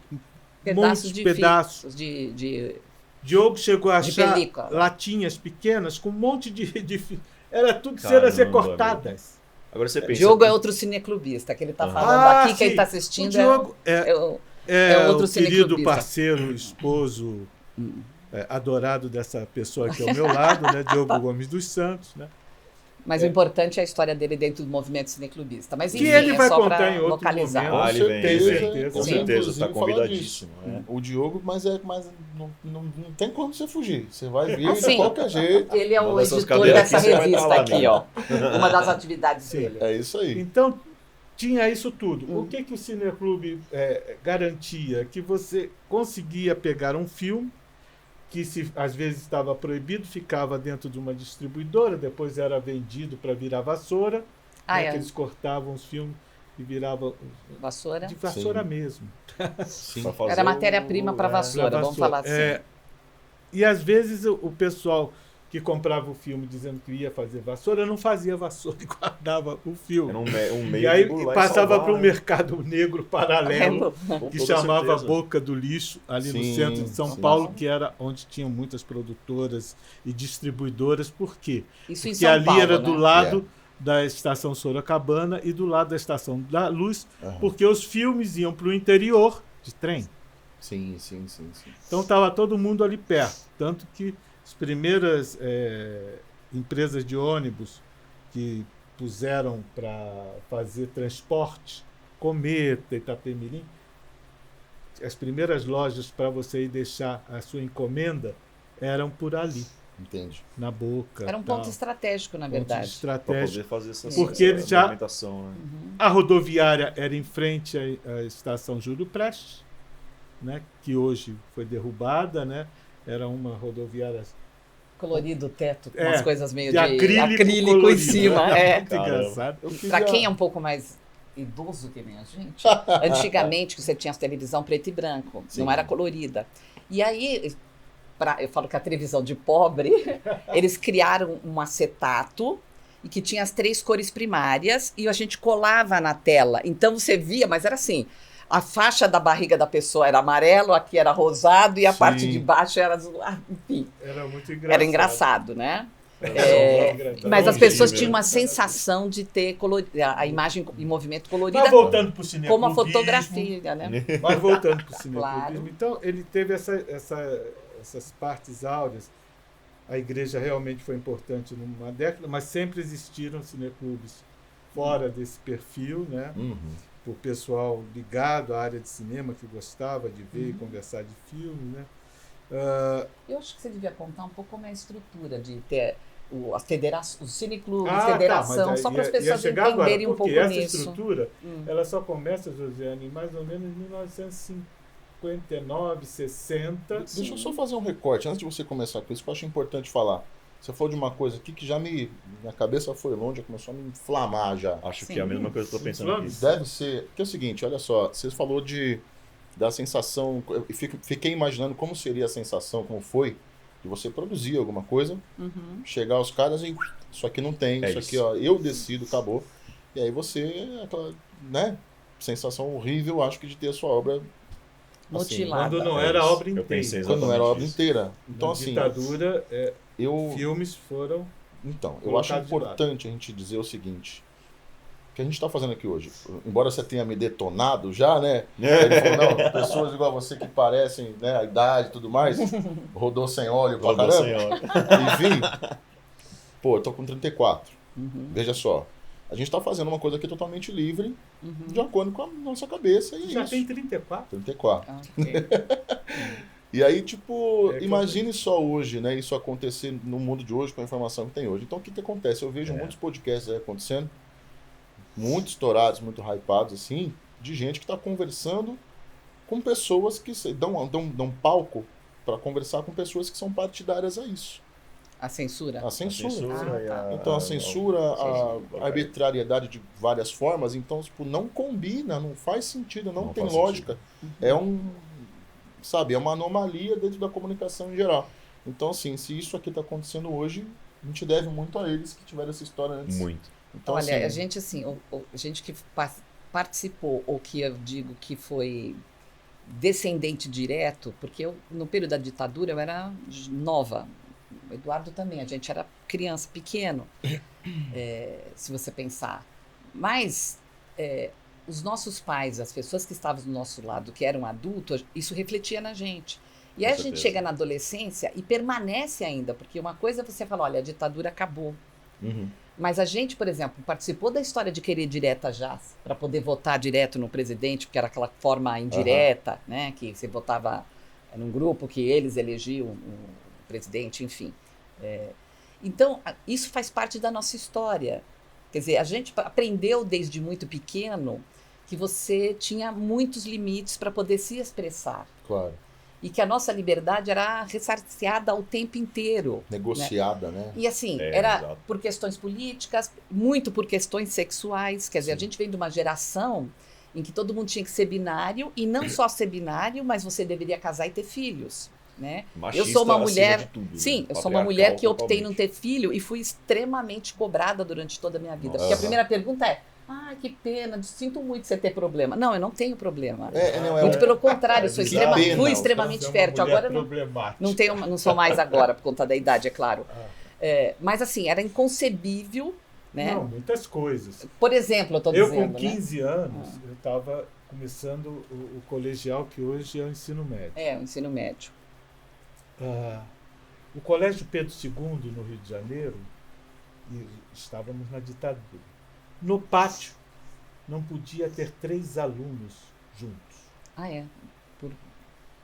Pedaços muitos de pedaços. fios, de Diogo chegou a De achar película. latinhas pequenas com um monte de era tudo cenas a Caramba, ser cortadas. Agora você pensa. Diogo é outro cineclubista, que ele está Ah. falando aqui, quem sim. está O assistindo Diogo é o é outro o querido cineclubista. parceiro, esposo, adorado dessa pessoa aqui ao meu lado, né? Diogo Gomes dos Santos, né? Mas o importante é a história dele dentro do movimento cineclubista. Mas Que enfim, ele é vai só contar pra em outro localizar. momento. Ah, ele vem, ele vem. certeza. Com Sim. certeza, Inclusive, está falar convidadíssimo. O Diogo, mas não tem como você fugir. Você vai vir Assim, de qualquer jeito. Ele é o Uma dessas editor cadeiras dessa aqui, você vai revista estar lá, aqui, né? ó. Uma das atividades Sim. dele. É isso aí. Então, tinha isso tudo. O que o Cineclube garantia? Que você conseguia pegar um filme que às vezes estava proibido, ficava dentro de uma distribuidora, depois era vendido para virar vassoura, Ah, que é. eles cortavam os filmes e viravam Vassoura. de vassoura Sim. mesmo. Sim. Pra fazer Era matéria-prima para o- vassoura, Pra vamos vassoura. falar assim. E às vezes o pessoal que comprava o filme dizendo que ia fazer vassoura, não fazia vassoura e guardava o filme. Era um meio E aí de burlar e passava salvar, para um né? mercado negro paralelo, Com que toda chamava certeza. Boca do Lixo, ali no Sim, centro de São sim. Paulo, que era onde tinham muitas produtoras e distribuidoras. Por quê? Isso em Porque São ali Paulo, era né? do lado da estação Sorocabana e do lado da estação da Luz, Aham. porque os filmes iam para o interior de trem. Sim. Então estava todo mundo ali perto. Tanto que as primeiras empresas de ônibus que puseram para fazer transporte, Cometa, Itapemirim, as primeiras lojas para você ir deixar a sua encomenda eram por ali, Entende? na Boca. Era um ponto estratégico, na ponto verdade. Para estratégico. poder fazer essa Porque ele já- movimentação, né? A rodoviária era em frente à estação Júlio Prestes, né, que hoje foi derrubada, né? Era uma rodoviária Colorido o teto, com É, umas coisas meio de acrílico em colorido. cima. É. Muito Caramba. engraçado. Eu fiz Para a- quem é um pouco mais idoso que nem a gente, antigamente que você tinha a televisão preto e branco, Sim. não era colorida. E aí, eu falo que a televisão de pobre, eles criaram um acetato e que tinha as 3 cores primárias e a gente colava na tela. Então você via, mas era assim, a faixa da barriga da pessoa era amarelo, aqui era rosado e a Sim. parte de baixo era azul. Enfim, Era muito engraçado. era engraçado, né? Era muito engraçado. Mas as Longe pessoas de tinham ver. uma sensação de ter a imagem em movimento colorida, Mas voltando para o cineclubismo. como a fotografia, né? Mas voltando para o cineclubismo. Claro. Então, ele teve essas partes áureas. A igreja realmente foi importante numa década, mas sempre existiram cineclubes fora desse perfil, né? Uhum. Por pessoal ligado à área de cinema, que gostava de ver e conversar de filme, né? Eu acho que você devia contar um pouco como é a estrutura de ter os cineclubes, tá, federação, mas só para as ia pessoas chegar agora, entenderem um porque pouco essa nisso. estrutura, Hum. ela só começa, Josiane, mais ou menos em 1959, 60. Deixa eu só fazer um recorte antes de você começar com isso, que eu acho importante falar. Você falou de uma coisa aqui que minha cabeça foi longe, já começou a me inflamar já. Acho Sim. que é a mesma coisa que eu tô pensando aqui. Deve ser, porque é o seguinte, olha só, você falou da sensação, eu fiquei imaginando como seria a sensação, como foi, de você produzir alguma coisa, Uhum. chegar aos caras e isso aqui não tem, É isso aqui, ó, eu decido, acabou. E aí você, aquela, né, sensação horrível, acho que de ter a sua obra assim, Mutilada. Quando não É era a isso. obra Eu inteira. pensei quando não era a obra Exatamente inteira. Então Na assim, ditadura, eu filmes foram... Então, eu acho Colocado de lado. importante a gente dizer o seguinte, o que a gente está fazendo aqui hoje, embora você tenha me detonado já, né? Ele falou, não, pessoas igual a você que parecem, né, a idade e tudo mais, rodou sem óleo pra Rodou caramba. sem óleo. Enfim, pô, eu tô com 34, Uhum. veja só, a gente tá fazendo uma coisa aqui totalmente livre, Uhum. de acordo com a nossa cabeça, e é Já isso. tem 34? 34. Ah, ok. E aí, tipo, É que imagine só hoje, né? Isso acontecer no mundo de hoje com a informação que tem hoje. Então, o que acontece? Eu vejo muitos podcasts aí acontecendo, muito estourados, muito hypados, assim, de gente que está conversando com pessoas que dão palco para conversar com pessoas que são partidárias a isso. A censura. A censura. Censura Ah, e tá. Então, a censura, Sim. a arbitrariedade de várias formas, então, tipo, não combina, não faz sentido, não tem faz lógica. sentido. É sabe, é uma anomalia dentro da comunicação em geral. Então, assim, se isso aqui está acontecendo hoje, a gente deve muito a eles que tiveram essa história antes. Muito. Então, Olha, assim, a gente assim, a gente que participou, ou que eu digo que foi descendente direto, porque eu, no período da ditadura, eu era nova. O Eduardo também, a gente era criança, pequeno, se você pensar. Mas os nossos pais, as pessoas que estavam do nosso lado, que eram adultos, isso refletia na gente. E aí a gente certeza. chega na adolescência e permanece ainda, porque uma coisa é você falar, olha, a ditadura acabou. uhum. Mas a gente, por exemplo, participou da história de querer direta já, para poder votar direto no presidente, porque era aquela forma indireta, né? Que você votava num grupo que eles elegiam o presidente, enfim. Então, isso faz parte da nossa história. Quer dizer, a gente aprendeu desde muito pequeno que você tinha muitos limites para poder se expressar. Claro, E que a nossa liberdade era ressarciada o tempo inteiro. negociada, né? E assim, É, era exato. por questões políticas, muito por questões sexuais. Quer dizer, a Sim. gente vem de uma geração em que todo mundo tinha que ser binário, e não só ser binário, mas você deveria casar e ter filhos. né? Machista Eu sou uma acima mulher, de tudo, né? sim, eu sou uma mulher que optei Patriarcal não ter filho e fui extremamente cobrada durante toda a minha vida. Nossa. Porque a primeira pergunta é: ah, que pena, sinto muito você ter problema. Não, eu não tenho problema. Não, Muito pelo contrário, eu sou que pena, fui você extremamente Você é uma fértil. mulher Agora não, problemática. não tenho, não sou mais agora por conta da idade, é claro. Mas assim, era inconcebível, né? Não, muitas coisas. Por exemplo, eu estou Eu dizendo, com né? 15 anos, eu estava começando o colegial, que hoje é o ensino médio. É, o ensino médio. O Colégio Pedro II, no Rio de Janeiro, e estávamos na ditadura. No pátio, não podia ter 3 alunos juntos. Ah, é.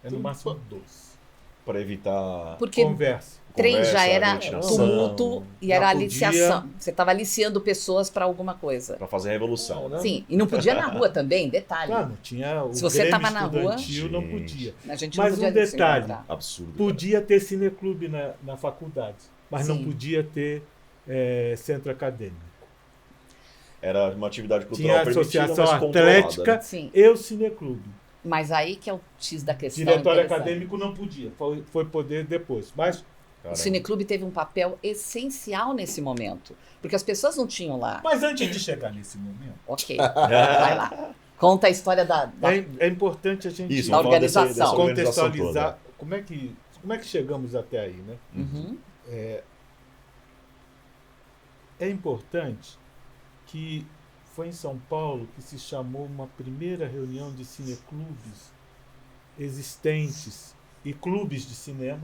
É no máximo 2. Para evitar Porque Conversa. trem já conversa, era aglutinação, tumulto e Não era podia. aliciação. Você estava aliciando pessoas para alguma coisa. para fazer a revolução. Não, Sim, e não podia na rua também, detalhe. Claro, não tinha o Se você Grêmio tava na rua- estudantil, não Gente. podia. A gente Mas não podia um se detalhe. encontrar. Absurdo. Podia ter cineclube na faculdade, mas não Sim. podia ter centro acadêmico. Era uma atividade cultural Tinha a permitida, associação mas controlada, atlética né? Sim, e o cineclube. mas aí que é o X da questão. Diretório interessante. acadêmico não podia, foi poder depois. Mas O Caramba. Cineclube teve um papel essencial nesse momento, porque as pessoas não tinham lá. Mas antes de chegar nesse momento, Ok, vai lá. Conta a história da é importante a gente Isso, Da vamos falar dessa organização. organização contextualizar toda. como é que chegamos até aí, né? Uhum. É importante que foi em São Paulo que se chamou uma primeira reunião de cineclubes existentes e clubes de cinema.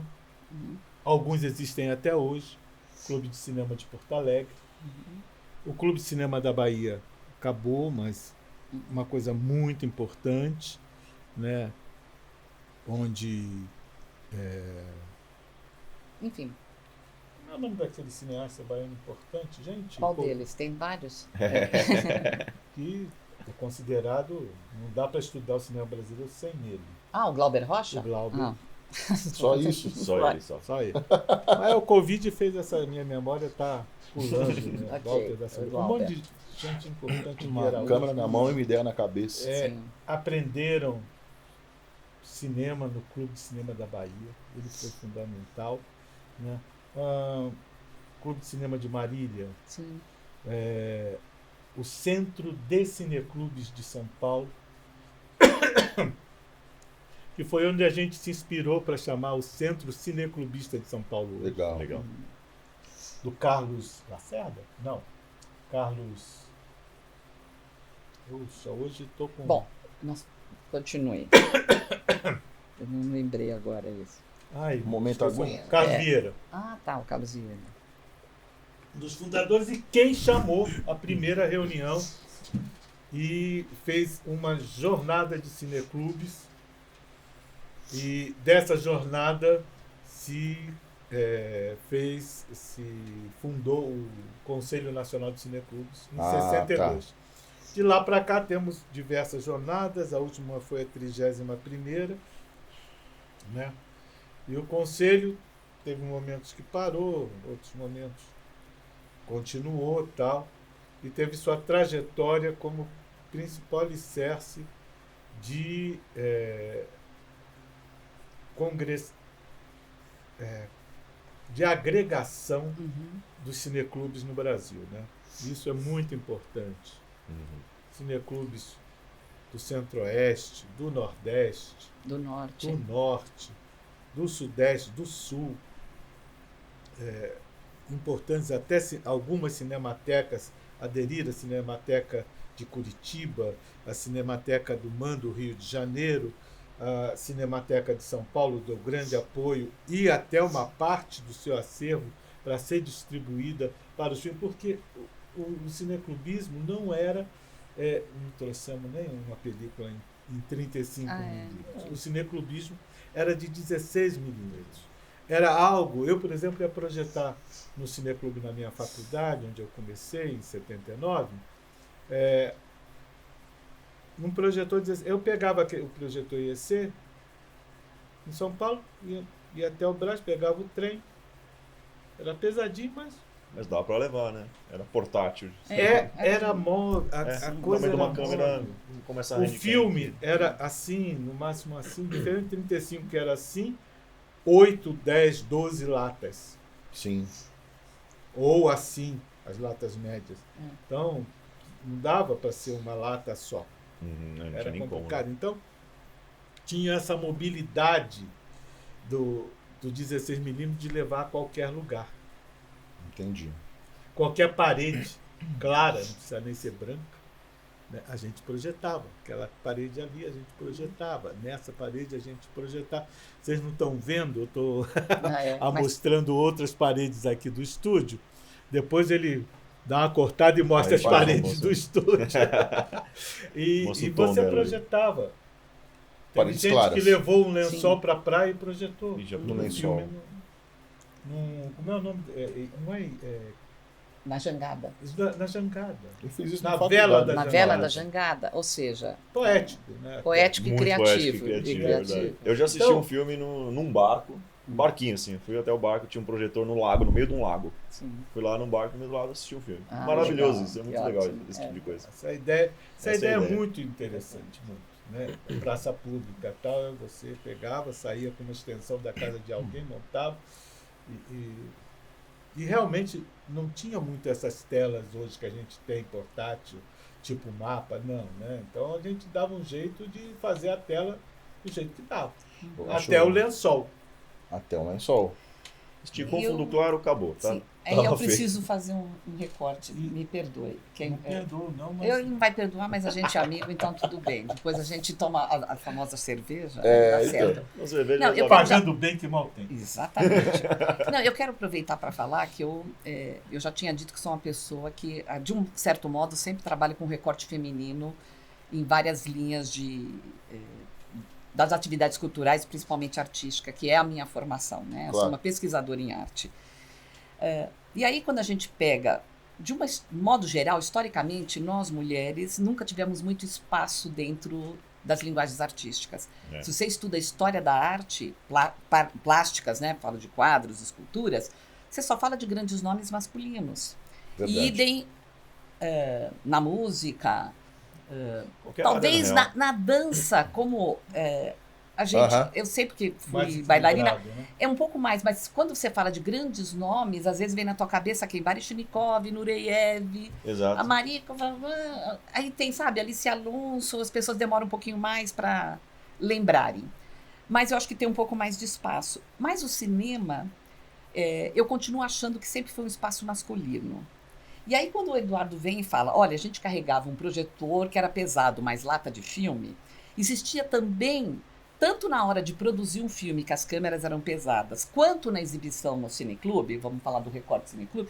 Uhum. Alguns existem até hoje. Clube de Cinema de Porto Alegre. O Clube de Cinema da Bahia acabou, mas uma coisa muito importante, né? Onde Enfim, não é o nome daquele cineasta baiano importante, gente? qual deles? Tem vários? Que é considerado, não dá para estudar o cinema brasileiro sem ele. Ah, o Glauber Rocha? O Glauber. Ah. Só isso. Só ele, só. Só ele. Mas o Covid fez essa minha memória tá pulando, né? Ok, Walter da Silva. o Um monte Glauber. de gente importante Uma que era câmera hoje, na mão e uma ideia na cabeça. Sim. aprenderam cinema no Clube de Cinema da Bahia. Ele foi fundamental, né? Clube de Cinema de Marília, Sim. o Centro de Cineclubes de São Paulo, que foi onde a gente se inspirou para chamar o Centro Cineclubista de São Paulo hoje. Legal. Legal. Do Carlos Lacerda? Não. Carlos. Puxa, hoje estou com. Bom, continue. Eu não lembrei agora isso. Ai, Momento esqueci. agudo. Carlos É. Vieira. Ah, tá, o Carlos Vieira. Dos fundadores e quem chamou a primeira reunião e fez uma jornada de cineclubes. E dessa jornada se fundou o Conselho Nacional de Cineclubes em 62. De lá para cá temos diversas jornadas, a última foi a 31ª, né? E o Conselho teve momentos que parou, outros momentos continuou tal, e teve sua trajetória como principal alicerce de de agregação dos cineclubes no Brasil, né? Isso é muito importante. Cineclubes do Centro-Oeste, do Nordeste, Do Norte. do Norte, do Sudeste, do Sul, importantes, até algumas cinematecas aderiram à Cinemateca de Curitiba, a Cinemateca do MAN do Rio de Janeiro, a Cinemateca de São Paulo deu grande apoio e até uma parte do seu acervo para ser distribuída para os filmes, porque o cineclubismo não era, não trouxemos nem uma película em 35 milímetros. O cineclubismo era de 16 milímetros. Era algo, eu, por exemplo, ia projetar no Cineclube na minha faculdade, onde eu comecei, em 79, um projetor, eu pegava o projetor IEC, em São Paulo, ia até o Brás, pegava o trem, era pesadinho, mas Mas dava pra levar, né? Era portátil. era móvel, a coisa de era uma câmera móvel. começa a O handicam. filme era assim, no máximo assim, diferente de 35 que era assim, 8, 10, 12 latas. Sim. Ou assim, as latas médias. Então, não dava para ser uma lata só. Não tinha Era nem como. complicado. Né? Então, tinha essa mobilidade do 16mm de levar a qualquer lugar. Entendi. Qualquer parede clara, não precisa nem ser branca, né? A gente projetava. Aquela parede ali a gente projetava. Nessa parede a gente projetava. Vocês não estão vendo? Eu estou mostrando outras paredes aqui do estúdio. Depois ele dá uma cortada e mostra Aí as faz uma paredes moça. do estúdio. Mostra E o tom você dela ali. projetava. Teve Paredes gente claras. que levou um lençol Sim. para a praia e projetou. E já No o lençol. filme como é o nome? Não é, Na jangada. na jangada. Eu fiz isso Na na vela faculdade. da Na jangada. vela da jangada, ou seja, Poético, né? poético e Muito criativo. poético e criativo, é verdade. Eu já assisti Então- um filme num barco, um barquinho assim. Eu fui até o barco, tinha um projetor no lago, no meio de um lago. Sim. Fui lá no barco, no meio do lago, assisti um filme. Ah, Maravilhoso legal, isso, é que muito legal ótimo, esse tipo de coisa. Essa ideia Essa é ideia. muito interessante, muito. Né? Praça pública e tal, você pegava, saía com uma extensão da casa de alguém, montava. E realmente não tinha muito essas telas hoje que a gente tem portátil, tipo mapa, não. Né? Então a gente dava um jeito de fazer a tela do jeito que dava. Eu Até acho- o lençol. Até o lençol. Esticou Eu- fundo claro, acabou, tá? Sim. Aí Tava eu feito. preciso fazer um recorte. Me perdoe. Não perdoa, não, mas... Eu não vai perdoar, mas a gente é amigo, então tudo bem. Depois a gente toma a famosa cerveja, É, dá então. certo. Você vê, Não, já eu tá- Pagando bem que mal tem. Exatamente. Não, eu quero aproveitar para falar que eu já tinha dito que sou uma pessoa que, de um certo modo, sempre trabalho com recorte feminino em várias linhas das atividades culturais, principalmente artística, que é a minha formação, né? Eu sou Claro. uma pesquisadora em arte. E aí, quando a gente pega, de um modo geral, historicamente, nós mulheres nunca tivemos muito espaço dentro das linguagens artísticas. É. Se você estuda a história da arte, plásticas, né? Fala de quadros, esculturas, você só fala de grandes nomes masculinos. Verdade. E idem na música, qualquer talvez área, na real. na dança, como a gente, Aham. eu sei porque Mais fui bailarina, equilibrado, né? é um pouco mais, mas quando você fala de grandes nomes, às vezes vem na tua cabeça quem? Baryshnikov, Nureyev, Exato. a Marikova, aí tem, sabe, Alice Alonso, as pessoas demoram um pouquinho mais para lembrarem. Mas eu acho que tem um pouco mais de espaço. Mas o cinema, eu continuo achando que sempre foi um espaço masculino. E aí quando o Eduardo vem e fala, olha, a gente carregava um projetor que era pesado, mais lata de filme, existia também, tanto na hora de produzir um filme, que as câmeras eram pesadas, quanto na exibição no Cineclube, vamos falar do recorte Cineclube,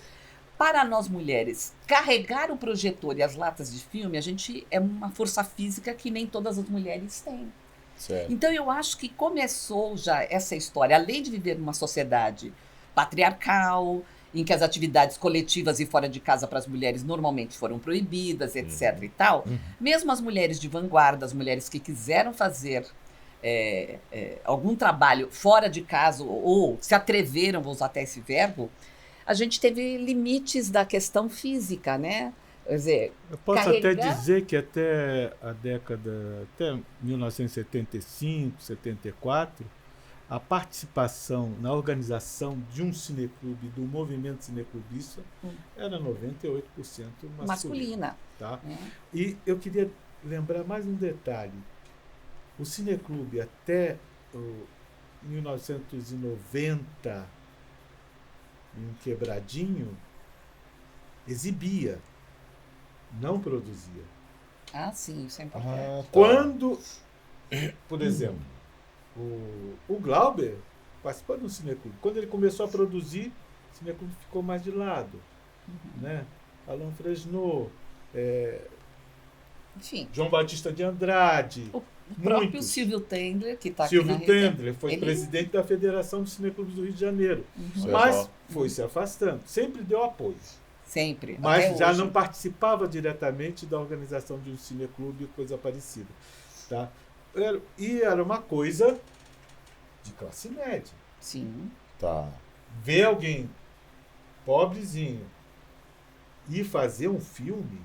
para nós mulheres, carregar o projetor e as latas de filme, a gente é uma força física que nem todas as mulheres têm. Certo. Então eu acho que começou já essa história, além de viver numa sociedade patriarcal, em que as atividades coletivas e fora de casa para as mulheres normalmente foram proibidas, etc. e tal, mesmo as mulheres de vanguarda, as mulheres que quiseram fazer algum trabalho fora de casa ou se atreveram, vou usar até esse verbo, a gente teve limites da questão física, né? Quer dizer, Eu posso carregar- até dizer que até a década, até 1975, 74, a participação na organização de um cineclube, do movimento cineclubista, era 98% masculina. masculina. Tá? Né? E eu queria lembrar mais um detalhe. O cineclube até 1990, em um quebradinho, exibia, não produzia. Ah, sim, isso é importante. Ah, tá. Quando, por exemplo, o Glauber participou do Cineclube. Quando ele começou a produzir, o Cineclube ficou mais de lado. Né? Alain Fresnot, Enfim, João Batista de Andrade, o próprio muitos. Silvio Tendler, que está aqui na Silvio resenha. Tendler foi Ele- presidente da Federação dos Cineclubes do Rio de Janeiro. Uhum. Mas foi se afastando. Sempre deu apoio. Sempre. Mas até já hoje. não participava diretamente da organização de um cineclube, coisa parecida. Tá? E era uma coisa de classe média. Sim. Tá. Ver alguém pobrezinho e fazer um filme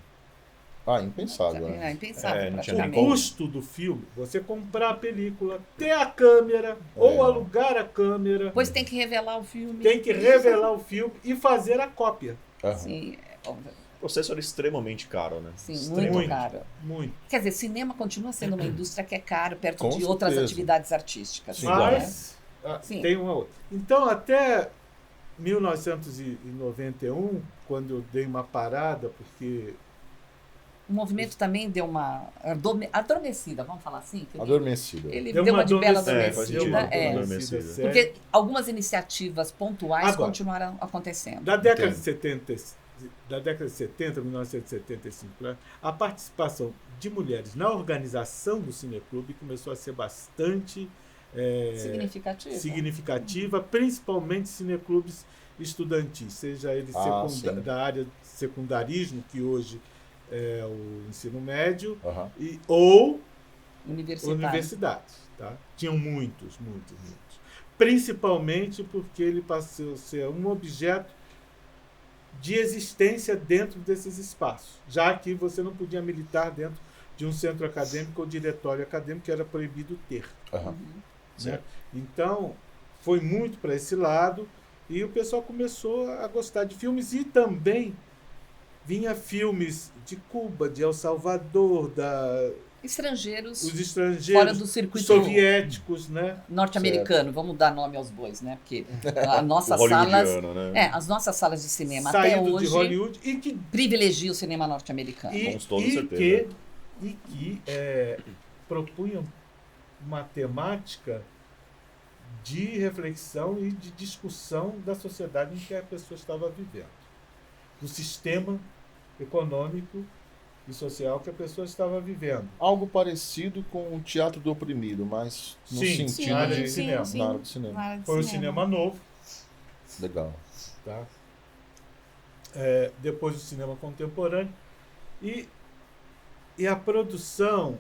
Ah, impensável. É Né? impensável, não tinha O nem praticamente. como. custo do filme, você comprar a película, ter a câmera, ou alugar a câmera, Depois tem que revelar o filme. tem que revelar o filme e fazer a cópia. Aham. Sim, O processo era extremamente caro, né? sim, Extremamente. muito caro. Muito. Quer dizer, cinema continua sendo uma indústria que é caro perto Com de outras certeza. atividades artísticas. Sim, né? Mas Sim. tem uma outra. Então, até 1991, quando eu dei uma parada, porque O movimento também deu uma adormecida, vamos falar assim? Que Adormecida. ele deu deu uma de bela adormecida. Faz sentido. adormecida. Adormecida. séria. Porque algumas iniciativas pontuais Agora, continuaram acontecendo. Da década Entendo. da década de 70, 1975, né, a participação de mulheres na organização do Cineclube começou a ser bastante significativa, principalmente cineclubes estudantis, seja ele sim. da área de secundarismo, que hoje é o ensino médio, Aham. ou Universitário. universidades. Tá? Tinham muitos. Principalmente porque ele passou a ser um objeto de existência dentro desses espaços, já que você não podia militar dentro de um centro acadêmico ou diretório acadêmico, que era proibido ter. Aham. Né? Então, foi muito para esse lado e o pessoal começou a gostar de filmes e também vinha filmes de Cuba, de El Salvador, Estrangeiros os estrangeiros, fora do circuito soviéticos, né? norte-americano, vamos dar nome aos bois, né? Porque as nossas O salas, hollywoodiano, né? as nossas salas de cinema até Saído de hoje Hollywood e que privilegiam o cinema norte-americano. Com toda certeza. que propunham uma temática de reflexão e de discussão da sociedade em que a pessoa estava vivendo, do sistema econômico e social que a pessoa estava vivendo. Algo parecido com o Teatro do Oprimido, mas no Sim, sentido na área de de... cinema. Na área do cinema. Na área de Foi o cinema novo, Legal. tá? Depois o cinema contemporâneo e a produção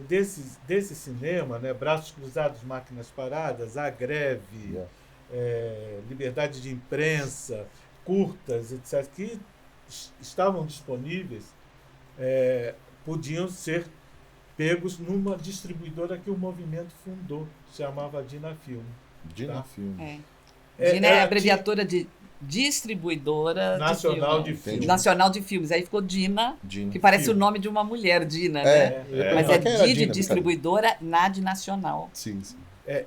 desse cinema, né, Braços Cruzados, Máquinas Paradas, A Greve, Liberdade de Imprensa, curtas, etc., que estavam disponíveis, podiam ser pegos numa distribuidora que o movimento fundou, chamava Dinafilme. Dina Tá. Filme. Dina é a abreviatura de Distribuidora Nacional de de Filmes. Nacional de Filmes. Aí ficou Dina, Dina que parece Filme. o nome de uma mulher, Dina, né? Mas Quem era é Dina, distribuidora NAD Nacional. Sim.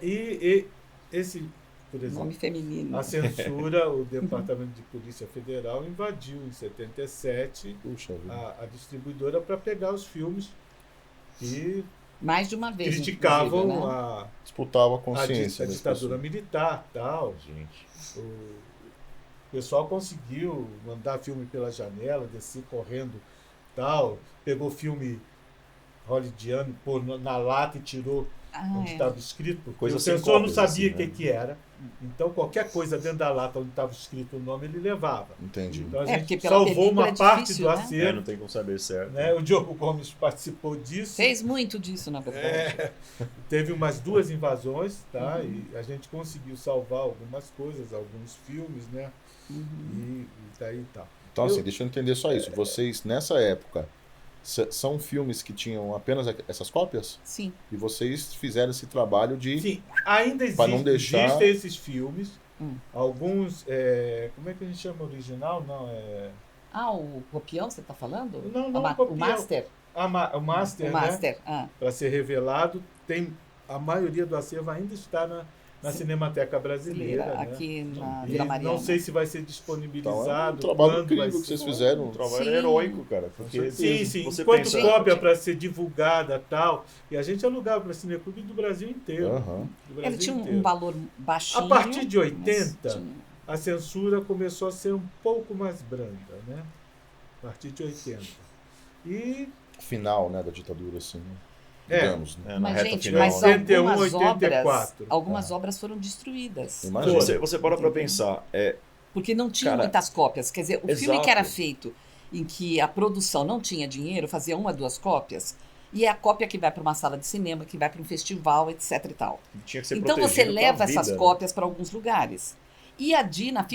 E esse, por exemplo, Nome feminino. a censura, o Departamento de Polícia Federal invadiu em 77 Puxa vida. a distribuidora para pegar os filmes que Mais de uma vez. criticavam inclusive, né? Disputava a a consciência. das ditadura pessoas. militar, tal. Gente. O pessoal conseguiu mandar filme pela janela, descer correndo, tal. Pegou filme hollywoodiano, pôr na lata e tirou onde estava escrito, porque Coisa o sem censor não cópias, sabia o assim, né? que era. Então, qualquer coisa dentro da lata onde estava escrito o nome, ele levava. Entendi. Então, a porque gente pela salvou uma película é parte difícil, do né? acervo. Não tem como saber certo. Né? O Diogo Gomes participou disso. Fez muito disso, na verdade. Teve umas 2 invasões, tá? E a gente conseguiu salvar algumas coisas, alguns filmes, né? E daí tá. Então, assim, deixa eu entender só isso. Vocês, nessa época, são filmes que tinham apenas essas cópias? Sim. E vocês fizeram esse trabalho de... Sim, ainda Pra não deixar- existem esses filmes. Hum. Alguns. Como é que a gente chama original? Não, O copião, você está falando? Não, não, o copião. Master? o Master, O Master. para ser revelado, a maioria do acervo ainda está na Cinemateca Brasileira. Né? Aqui na E Vila Mariana. não sei se vai ser Então, é um disponibilizado. trabalho quando incrível vai que ser. vocês fizeram. Um trabalho Sim. heróico, cara. Porque Sim. você Enquanto pensa... cópia para ser divulgada tal. E a gente alugava para Cineclube do Brasil inteiro. Aham. Do Brasil Ele tinha inteiro. um valor baixinho. A partir de 80, mas tinha- a censura começou a ser um pouco mais branda, né? A partir de 80. E Final, né, da ditadura, assim. É. Digamos, né? na Mas, reta gente, final. mas 81, algumas 84. algumas obras foram destruídas. Imagina. Você para pra pensar. Porque não tinha Cara, muitas cópias. Quer dizer, o filme exato. que era feito em que a produção não tinha dinheiro, fazia 1 a 2 cópias, e é a cópia que vai para uma sala de cinema, que vai para um festival, etc e tal. Tinha que ser Então você protegido leva pra essas vida, né? cópias para alguns lugares. E a Dina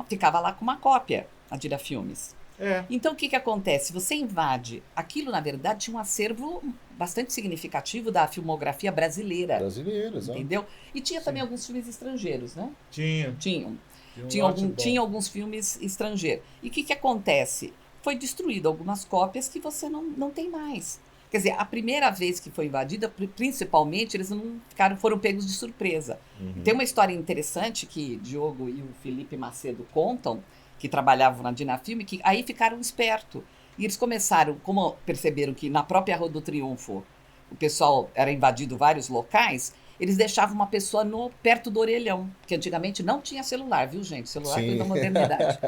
ficava lá com uma cópia, a Dina Filmes. É. Então, o que acontece? Você invade. Aquilo, na verdade, tinha um acervo bastante significativo da filmografia brasileira. Brasileiro, exato. Entendeu? E tinha Sim. também alguns filmes estrangeiros, né? Tinha. Tinham. Um Tinha, lote bom. tinha alguns filmes estrangeiros. E o que acontece? Foi destruído algumas cópias que você não tem mais. Quer dizer, a primeira vez que foi invadida, principalmente, eles não foram pegos de surpresa. Tem uma história interessante que Diogo e o Felipe Macedo contam, que trabalhavam na Dinafilme, que aí ficaram espertos. E eles começaram, como perceberam que na própria Rua do Triunfo o pessoal era invadido vários locais, eles deixavam uma pessoa perto do orelhão, porque antigamente não tinha celular, viu, gente? Celular é coisa da modernidade.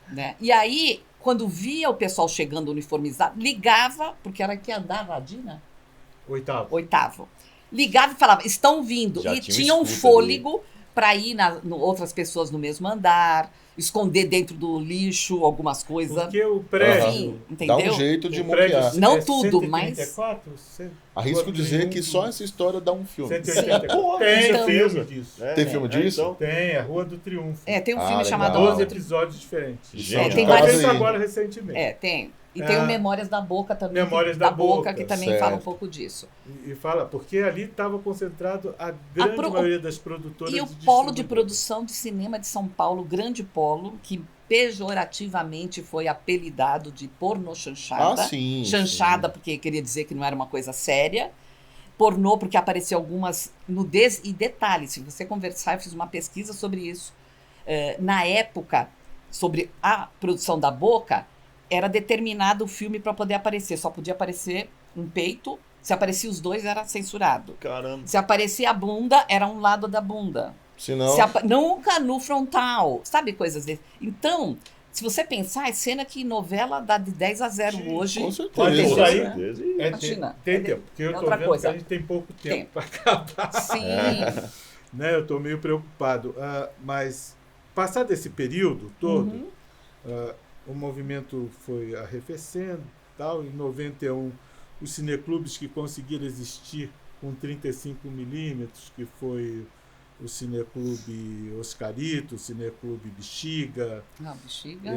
Né? E aí, quando via o pessoal chegando uniformizado, ligava, porque era que andava a Dina? Oitavo. Ligava e falava, estão vindo. Já E tinha tinha um escuta fôlego para ir outras pessoas no mesmo andar, esconder dentro do lixo algumas coisas. Porque o prédio... Enfim, Dá entendeu? um jeito de o prédio moquear. Não é tudo, mas- 134, Arrisco dizer que só essa história dá um filme. 184. Pô, Tem então- filme disso. Tem filme disso? Então, Tem, a Rua do Triunfo. Tem um Ah, filme legal. chamado 12 Outro. episódios diferentes. Genial. tem Tá vários- feito agora recentemente. Tem. E tem o Memórias da Boca também. Memórias da da Boca, que também certo. fala um pouco disso. E fala, porque ali estava concentrado a grande maioria das produtoras E o e polo de distribuidoras. produção de cinema de São Paulo, grande polo, que pejorativamente foi apelidado de pornô chanchada. Ah, sim. Chanchada, porque queria dizer que não era uma coisa séria. Pornô, porque apareceu algumas nudez. E detalhe, se você conversar, eu fiz uma pesquisa sobre isso. Na época, sobre a produção da Boca, era determinado o filme para poder aparecer. Só podia aparecer um peito. Se aparecia os dois, era censurado. caramba. Se aparecia a bunda, era um lado da bunda. Se não, Nunca no frontal. Sabe, coisas desse. Então, se você pensar, é cena que novela dá de 10-0 Sim, hoje. com Olha, certeza. isso Com aí certeza. E- Imagina. Tem tempo, porque eu É tô outra vendo coisa. que a gente tem pouco tempo Tem. para acabar. Sim. Né? Eu estou meio preocupado. Mas, passado esse período todo, Uhum. o movimento foi arrefecendo. Tal. Em 91, os cineclubes que conseguiram existir com 35mm, que foi o Cineclube Oscarito, o Cineclube Bexiga. Não, Bexiga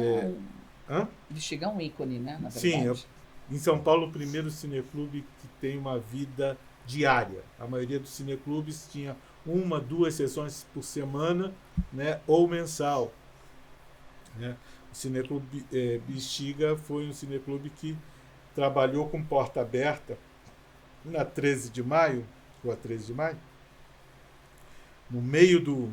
Hã? Bexiga é um ícone, né? Na Sim, verdade. Em São Paulo, o primeiro cineclube que tem uma vida diária. A maioria dos cineclubes tinha 1, 2 sessões por semana, né, ou mensal. Né? O Cineclube Bexiga foi um cineclube que trabalhou com porta aberta na 13 de maio, Rua 13 de maio, no meio do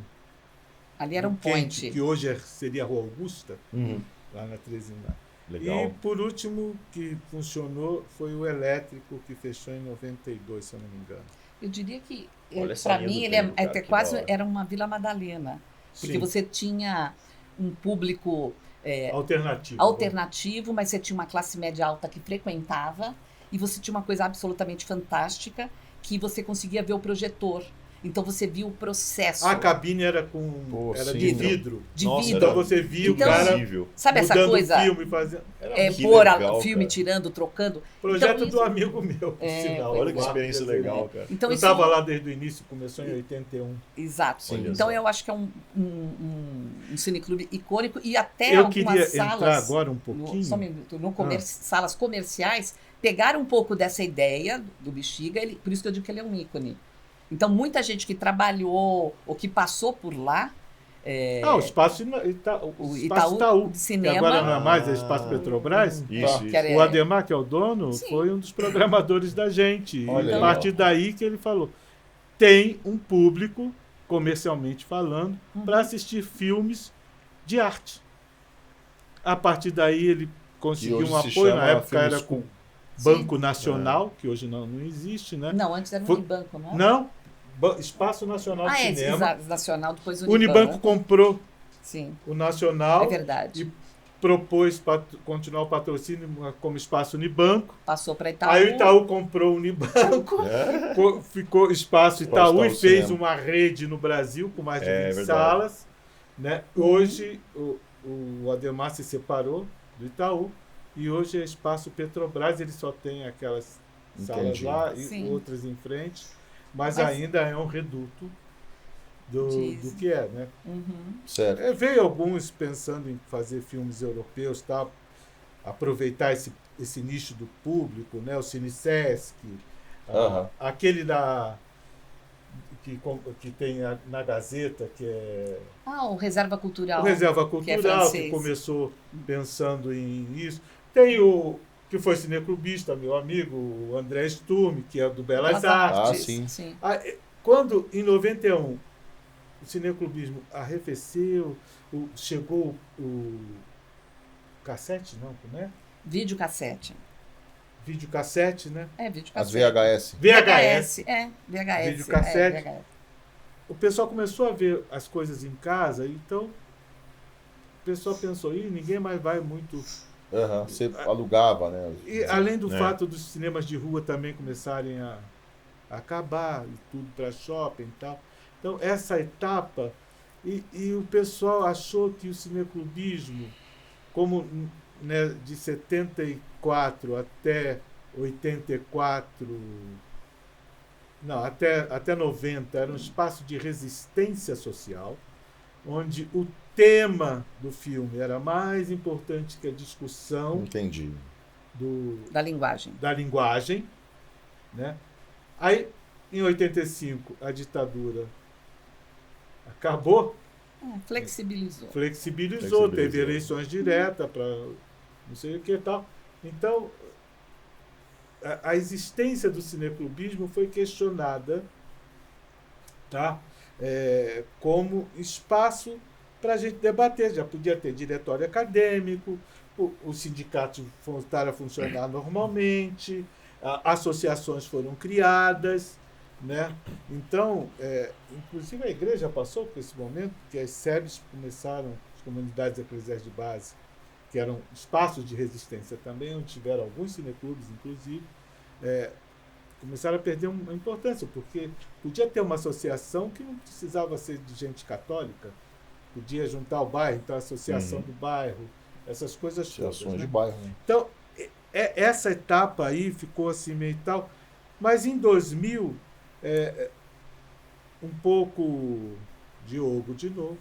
Ali era um Quente, point. que hoje seria a Rua Augusta, Uhum. lá na 13 de maio. Legal. E por último, que funcionou, foi o elétrico, que fechou em 92, se eu não me engano. Eu diria que, Olha essa para linha mim, do ele tempo, é cara, que quase da hora. era uma Vila Madalena. Porque Sim, você tinha um público alternativo. alternativo, mas você tinha uma classe média alta que frequentava, e você tinha uma coisa absolutamente fantástica, que você conseguia ver o projetor. Então você via o processo. A cabine era Pô, era sim. de vidro. De Nossa, vidro. Então você via Então, o cara Possível. Sabe essa mudando coisa? o filme, fazendo... Era Que Pôr legal, o filme, cara. tirando, trocando. projeto então, do isso- amigo meu, por sinal. Olha que Eduardo experiência Bezerra. legal, cara. Então, Eu isso- estava lá desde o início, começou em 81. Exato. Sim. Então Olha só. eu acho que é um cineclube icônico e até Eu algumas queria salas. entrar agora um No, pouquinho. só um minuto, salas comerciais, pegaram um pouco dessa ideia do Bexiga, por isso que eu digo que ele é um ícone. Então, muita gente que trabalhou ou que passou por lá. O espaço, O espaço Itaú de que cinema. agora não é mais, é Espaço Petrobras. Isso, que isso. era- O Ademar, que é o dono, Sim. foi um dos programadores da gente. Olha E a aí, partir daí que ele falou, tem um público, comercialmente falando, para assistir filmes de arte. A partir daí ele conseguiu hoje um se apoio, chama na época Filmes era com o Sim. Banco Nacional, que hoje não existe, né? Não, antes era o Foi- Unibanco, não é? Não, Espaço Nacional de Cinema. exato, Nacional, depois o O Unibanco comprou Sim, o é Nacional verdade. e propôs continuar o patrocínio como Espaço Unibanco. Passou para Itaú. Aí o Itaú comprou o Unibanco, ficou Espaço Itaú Itaú e fez Cinema. uma rede no Brasil com mais de 20 verdade. salas. Né? Hoje o Ademar se separou do Itaú e hoje é Espaço Petrobras, ele só tem aquelas salas Entendi. lá e Sim. outras em frente, mas Mas- ainda é um reduto do que é, né? Uhum. Certo. Veio alguns pensando em fazer filmes europeus, tal. aproveitar esse nicho do público, né? O Cinesesc, Aham. aquele que tem na Gazeta, que é O Reserva Cultural. o Reserva que é Cultural, que francês. começou pensando em isso. Tem o que foi cineclubista, meu amigo, o André Sturm, que é do Belas Artes. sim. Quando, em 91, o cineclubismo arrefeceu, chegou o cassete, não, como é? Videocassete. Videocassete, né? As Videocassete. VHS. VHS. Videocassete. VHS. O pessoal começou a ver as coisas em casa, então o pessoal pensou, ninguém mais vai muito. Aham. Você alugava, né? E além do É. fato dos cinemas de rua também começarem a acabar, e tudo para shopping e tal. Então, essa etapa, e o pessoal achou que o cineclubismo, como, né, de 74 até 84, não, até 90, era um espaço de resistência social, onde o tema do filme era mais importante que a discussão Entendi. Da linguagem. da linguagem, né? Aí, em 85, a ditadura acabou, flexibilizou, teve eleições diretas para não sei o que e tal. Então, a existência do cineclubismo foi questionada, tá? Como espaço para a gente debater. Já podia ter diretório acadêmico, os sindicatos voltaram a funcionar normalmente, associações foram criadas, né? Então, inclusive a igreja passou por esse momento, que as SEBs começaram, as comunidades eclesiais de base, que eram espaços de resistência também, onde tiveram alguns cineclubes, inclusive, começaram a perder uma importância, porque podia ter uma associação que não precisava ser de gente católica, podia juntar o bairro, então a associação do bairro, essas coisas todas. Associações Né? de bairro. Né? Então, essa etapa aí ficou assim meio tal, mas em 2000, um pouco Diogo de novo,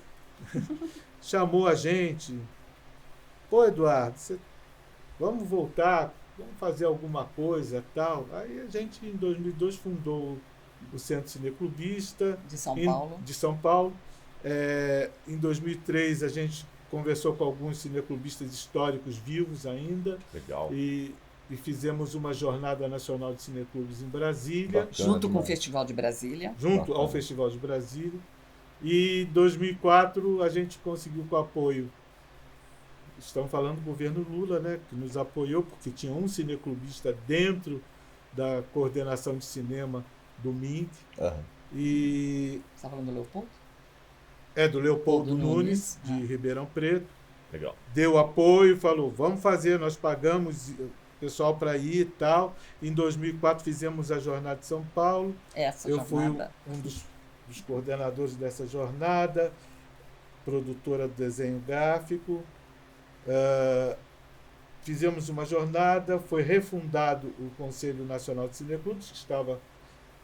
chamou a gente, pô, Eduardo, vamos voltar, vamos fazer alguma coisa tal. Aí a gente, em 2002, fundou o Centro Cineclubista De São Paulo. Em 2003, a gente conversou com alguns cineclubistas históricos vivos ainda. Legal. E fizemos uma jornada nacional de cineclubes em Brasília. Bacana Junto com o demais. Festival de Brasília. Junto ao Festival de Brasília. E em 2004 a gente conseguiu com apoio. Estamos falando do governo Lula, né, que nos apoiou, porque tinha um cineclubista dentro da coordenação de cinema do MINC. Aham. E Você está falando do Leopoldo? do Leopoldo Nunes, Nunes, de Ribeirão Preto. Legal. Deu apoio, falou, vamos fazer, nós pagamos o pessoal para ir e tal. Em 2004 fizemos a Jornada de São Paulo. Eu fui um dos coordenadores dessa jornada, produtora do desenho gráfico. Fizemos uma jornada, foi refundado o Conselho Nacional de Cineclubes, que estava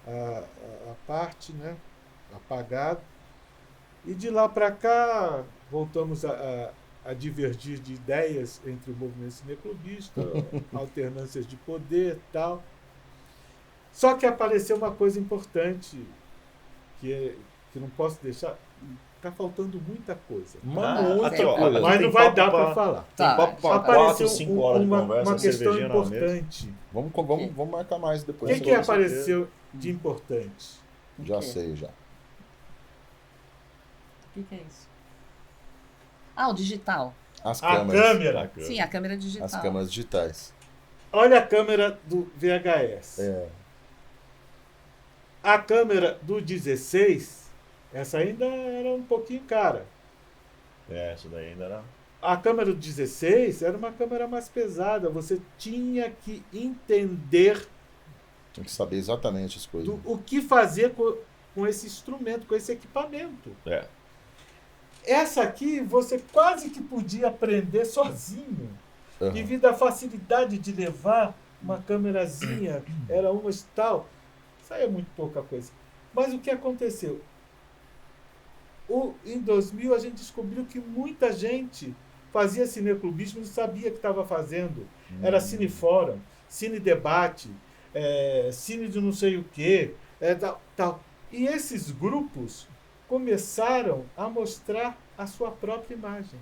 à parte, né, apagado. E de lá para cá, voltamos a divergir de ideias entre o movimento cineclubista, alternâncias de poder e tal. Só que apareceu uma coisa importante, que não posso deixar. Está faltando muita coisa. Aqui, ó, Mas não vai dar para falar. Tem papo para 4, 5 horas de conversa, uma questão cervejinha na mesa. importante. Vamos marcar mais O depois. que apareceu de importante? Já sei, já. O que é isso? O digital. As A câmeras. câmera. Sim, a câmera digital. As câmeras digitais. Olha a câmera do VHS. A câmera do 16, essa ainda era um pouquinho cara. Isso daí ainda era. A câmera do 16 era uma câmera mais pesada. Você tinha que entender Tem que saber exatamente as coisas. o que fazer com esse instrumento, com esse equipamento. Essa aqui você quase que podia aprender sozinho. Aham. Devido à facilidade de levar uma câmerazinha, era uma e tal. Saía muito pouca coisa. Mas o que aconteceu? Em 2000 a gente descobriu que muita gente fazia cineclubismo, não sabia o que estava fazendo. Era cinefórum, cine debate, cine de não sei o quê, tal. E esses grupos começaram a mostrar a sua própria imagem.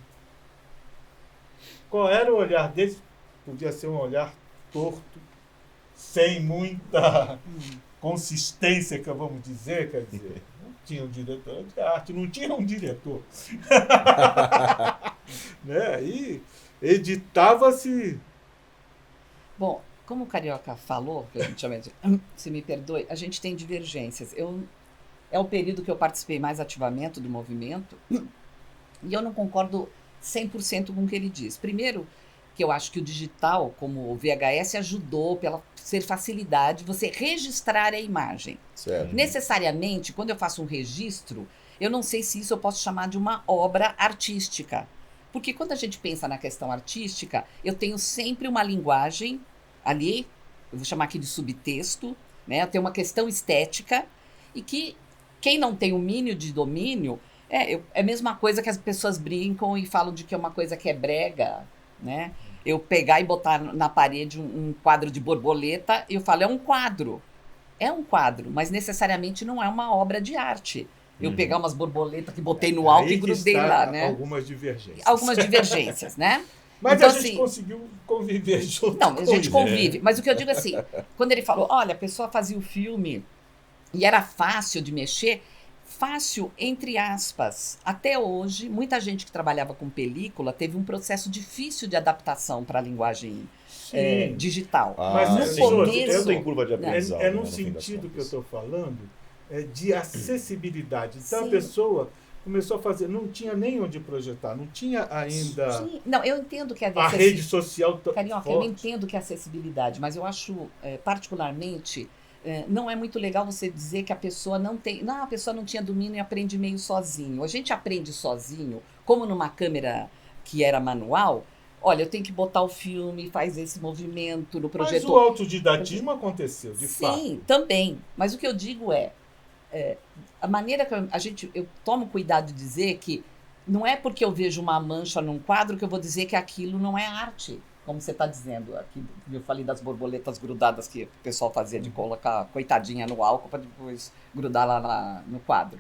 Qual era o olhar deles? Podia ser um olhar torto, sem muita consistência, que vamos dizer, quer dizer, não tinha um diretor de arte, não tinha um diretor. Né? E editava-se. Bom, como o Carioca falou, que a gente chama de, se me perdoe, a gente tem divergências. É o período que eu participei mais ativamente do movimento e eu não concordo 100% com o que ele diz. Primeiro, que eu acho que o digital, como o VHS, ajudou pela ser facilidade você registrar a imagem. Certo. Necessariamente, quando eu faço um registro, eu não sei se isso eu posso chamar de uma obra artística. Porque quando a gente pensa na questão artística, eu tenho sempre uma linguagem ali, eu vou chamar aqui de subtexto, né? Eu tenho uma questão estética e que quem não tem o mínimo de domínio, é a mesma coisa que as pessoas brincam e falam de que é uma coisa que é brega, né? Eu pegar e botar na parede um quadro de borboleta, eu falo, é um quadro. É um quadro, mas necessariamente não é uma obra de arte. Eu pegar umas borboletas que botei no alto e grudei lá, né? Algumas divergências. Algumas divergências, né? Mas então, a gente assim, conseguiu conviver junto. Não, a gente isso. convive. Mas o que eu digo assim, quando ele falou, olha, a pessoa fazia o filme e era fácil de mexer, fácil entre aspas. Até hoje, muita gente que trabalhava com película teve um processo difícil de adaptação para a linguagem digital. Mas no sim, começo, tem curva de aprendizado. É no no fim das sentido que eu contas. estou falando de acessibilidade. Então Sim. a pessoa começou a fazer, não tinha nem onde projetar, não tinha ainda Sim. Não, eu entendo que a rede social tão Carioca, eu forte. entendo que é acessibilidade, mas eu acho, particularmente, não é muito legal você dizer que a pessoa não tem. Não, a pessoa não tinha domínio e aprende meio sozinho. A gente aprende sozinho, como numa câmera que era manual. Olha, eu tenho que botar o filme, faz esse movimento no Mas projetor. o autodidatismo aconteceu, de fato. Sim, também. Mas o que eu digo a maneira que eu tomo cuidado de dizer que não é porque eu vejo uma mancha num quadro que eu vou dizer que aquilo não é arte, como você está dizendo. Aqui eu falei das borboletas grudadas que o pessoal fazia de colocar coitadinha no álcool para depois grudar lá no quadro.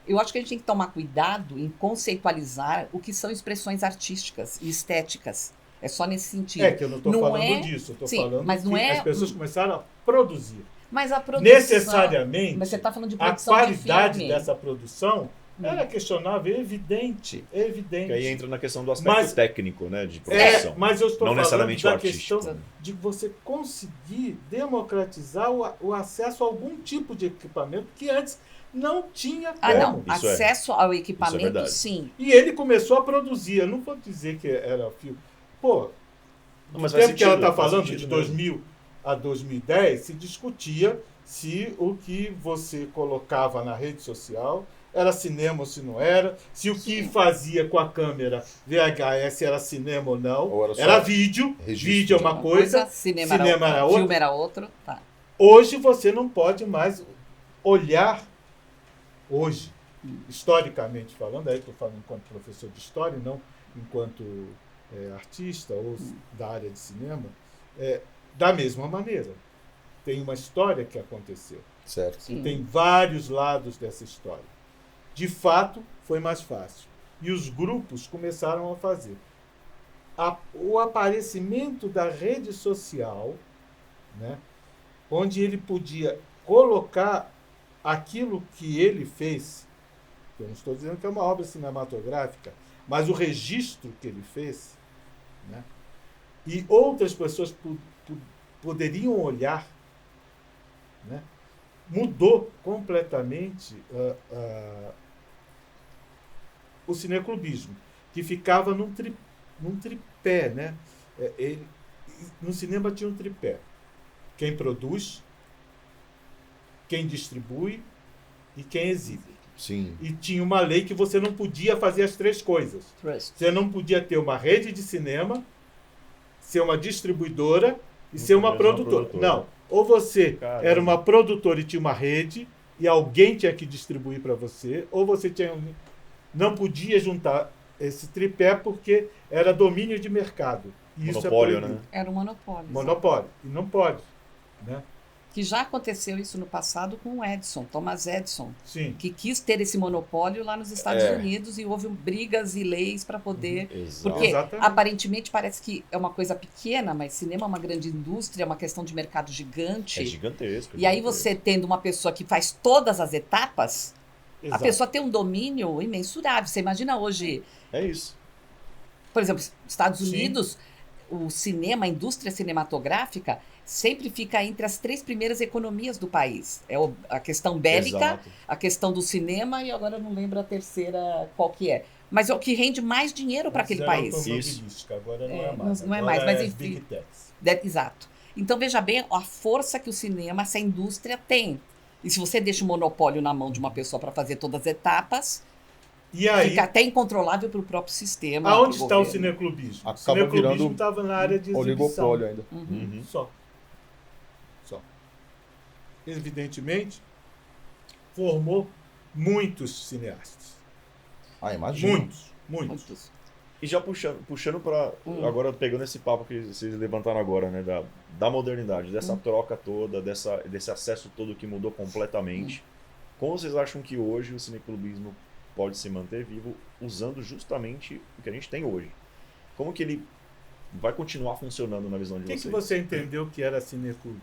Eu acho que a gente tem que tomar cuidado em conceitualizar o que são expressões artísticas e estéticas. É só nesse sentido. É que eu não estou falando disso, eu estou falando mas não que é as pessoas começaram a produzir. Mas a produção... Necessariamente, Mas você está falando de a produção qualidade de filme. dessa produção era questionável, evidente. Que aí entra na questão do aspecto técnico, né, de produção. Mas eu estou não falando necessariamente da o artístico. questão de você conseguir democratizar o acesso a algum tipo de equipamento que antes não tinha como. Não. Isso Acesso ao equipamento, verdade. sim. E ele começou a produzir. Eu não vou dizer que era filme. Pô, Não, no mas tempo faz que ela sentido, está faz falando, sentido de mesmo. 2000 a 2010, se discutia se o que você colocava na rede social era cinema ou se não era, se o que fazia com a câmera VHS era cinema ou não, Ou era só era vídeo, registro. vídeo é uma coisa, cinema cinema era era outra, outra. filme era outro. Tá. Hoje você não pode mais olhar, hoje, historicamente falando, aí estou falando enquanto professor de história, não enquanto artista ou da área de cinema, da mesma maneira. Tem uma história que aconteceu. Certo. Sim. E tem vários lados dessa história. De fato, foi mais fácil. E os grupos começaram a fazer. O aparecimento da rede social, né, onde ele podia colocar aquilo que ele fez, eu não estou dizendo que é uma obra cinematográfica, mas o registro que ele fez, né, e outras pessoas poderiam olhar, né, mudou completamente o cineclubismo, que ficava num tripé, né? No cinema tinha um tripé. Quem produz, quem distribui e quem exibe. Sim. E tinha uma lei que você não podia fazer as três coisas. Trust. Você não podia ter uma rede de cinema, ser uma distribuidora e ser uma produtora. Não. Ou você era uma produtora e tinha uma rede e alguém tinha que distribuir para você, ou você não podia juntar esse tripé porque era domínio de mercado. E isso Monopólio, é proibido. né? Era um monopólio. Monopólio. E não pode. Né? Que já aconteceu isso no passado com o Edison, Thomas Edison, Sim. que quis ter esse monopólio lá nos Estados É. Unidos e houve brigas e leis para poder. Exato. Porque Exatamente. aparentemente parece que é uma coisa pequena, mas cinema é uma grande indústria, é uma questão de mercado gigante. É gigantesco. E aí gigantesco. você tendo uma pessoa que faz todas as etapas, Exato. a pessoa tem um domínio imensurável. Você imagina hoje, É isso. por exemplo, Estados Sim. Unidos, o cinema, a indústria cinematográfica sempre fica entre as 3 primeiras economias do país. É a questão bélica, Exato. a questão do cinema e agora eu não lembro a terceira qual que é. Mas é o que rende mais dinheiro para aquele Antes era país. automobilística, agora não é mais. não é Agora mais, mas é enfim. Big Techs. Exato. Então veja bem a força que o cinema, essa indústria tem. E se você deixa o monopólio na mão de uma pessoa para fazer todas as etapas, E aí, fica até incontrolável para o próprio sistema. aonde pro está o governo. cineclubismo? O Acaba cineclubismo virando estava na área de exibição. Oligopólio ainda. Uhum. Uhum. Só. Evidentemente, formou muitos cineastas. Ah, imagina. Muitos. Muitos. E já puxando para agora pegando esse papo que vocês levantaram agora, né, da modernidade, dessa troca toda, desse acesso todo que mudou completamente. Como vocês acham que hoje o cineclubismo pode se manter vivo usando justamente o que a gente tem hoje? Como que ele vai continuar funcionando na visão de O vocês? que você entendeu que era cineclube?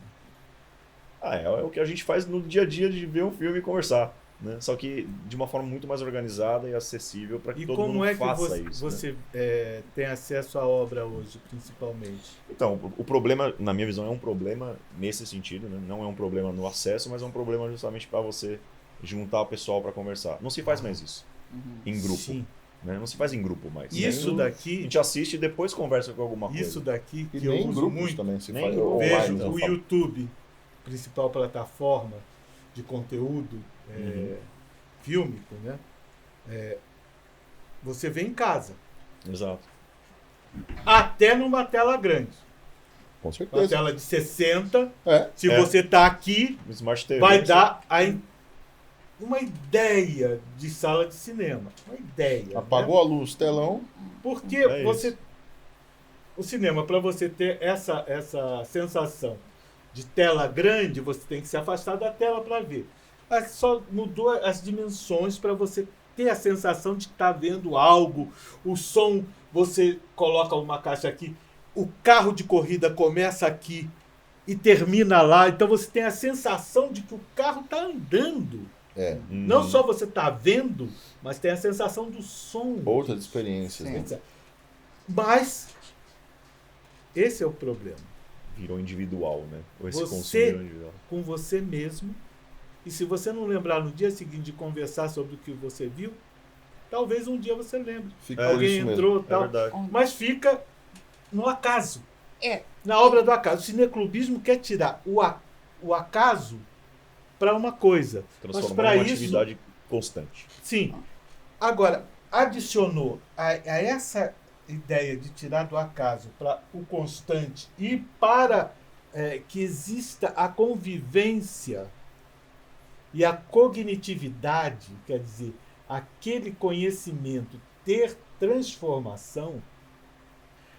É o que a gente faz no dia a dia de ver um filme e conversar, né? Só que de uma forma muito mais organizada e acessível para que E todo como mundo é que faça isso. Né? você tem acesso à obra hoje, principalmente? Então, o problema, na minha visão, é um problema nesse sentido, né? Não é um problema no acesso, mas é um problema justamente para você juntar o pessoal para conversar. Não se faz mais isso em grupo, Sim. né? Não se faz em grupo mais. Isso A daqui, gente assiste e depois conversa com alguma coisa. isso daqui E que eu nem em uso grupos muito, também se Nem faz. em grupo. online, vejo né? o YouTube, principal plataforma de conteúdo fílmico, né? Você vê em casa, Exato. até numa tela grande. Com Uma certeza. tela de 60, É. se você está aqui, Smart TV. vai dar uma ideia de sala de cinema. Uma ideia. Apagou a luz, telão. Porque É você. O cinema, para você ter essa sensação de tela grande, você tem que se afastar da tela para ver. Só mudou as dimensões para você ter a sensação de estar vendo algo. O som, você coloca uma caixa aqui, o carro de corrida começa aqui e termina lá. Então você tem a sensação de que o carro está andando. É. Não só você está vendo, mas tem a sensação do som. Outras experiências, né? Etc. Mas esse é o problema. Virou individual, né? Ou esse Você- consumo virou individual. Com você mesmo. E se você não lembrar no dia seguinte de conversar sobre o que você viu, talvez um dia você lembre. Fica É, por Alguém isso mesmo. entrou É tal. verdade. Mas fica no acaso. É. Na obra do acaso. O cineclubismo quer tirar o acaso para uma coisa. Mas Transformar para em uma isso, atividade constante. sim. Agora, adicionou a essa ideia de tirar do acaso para o constante e para que exista a convivência e a cognitividade, quer dizer, aquele conhecimento ter transformação,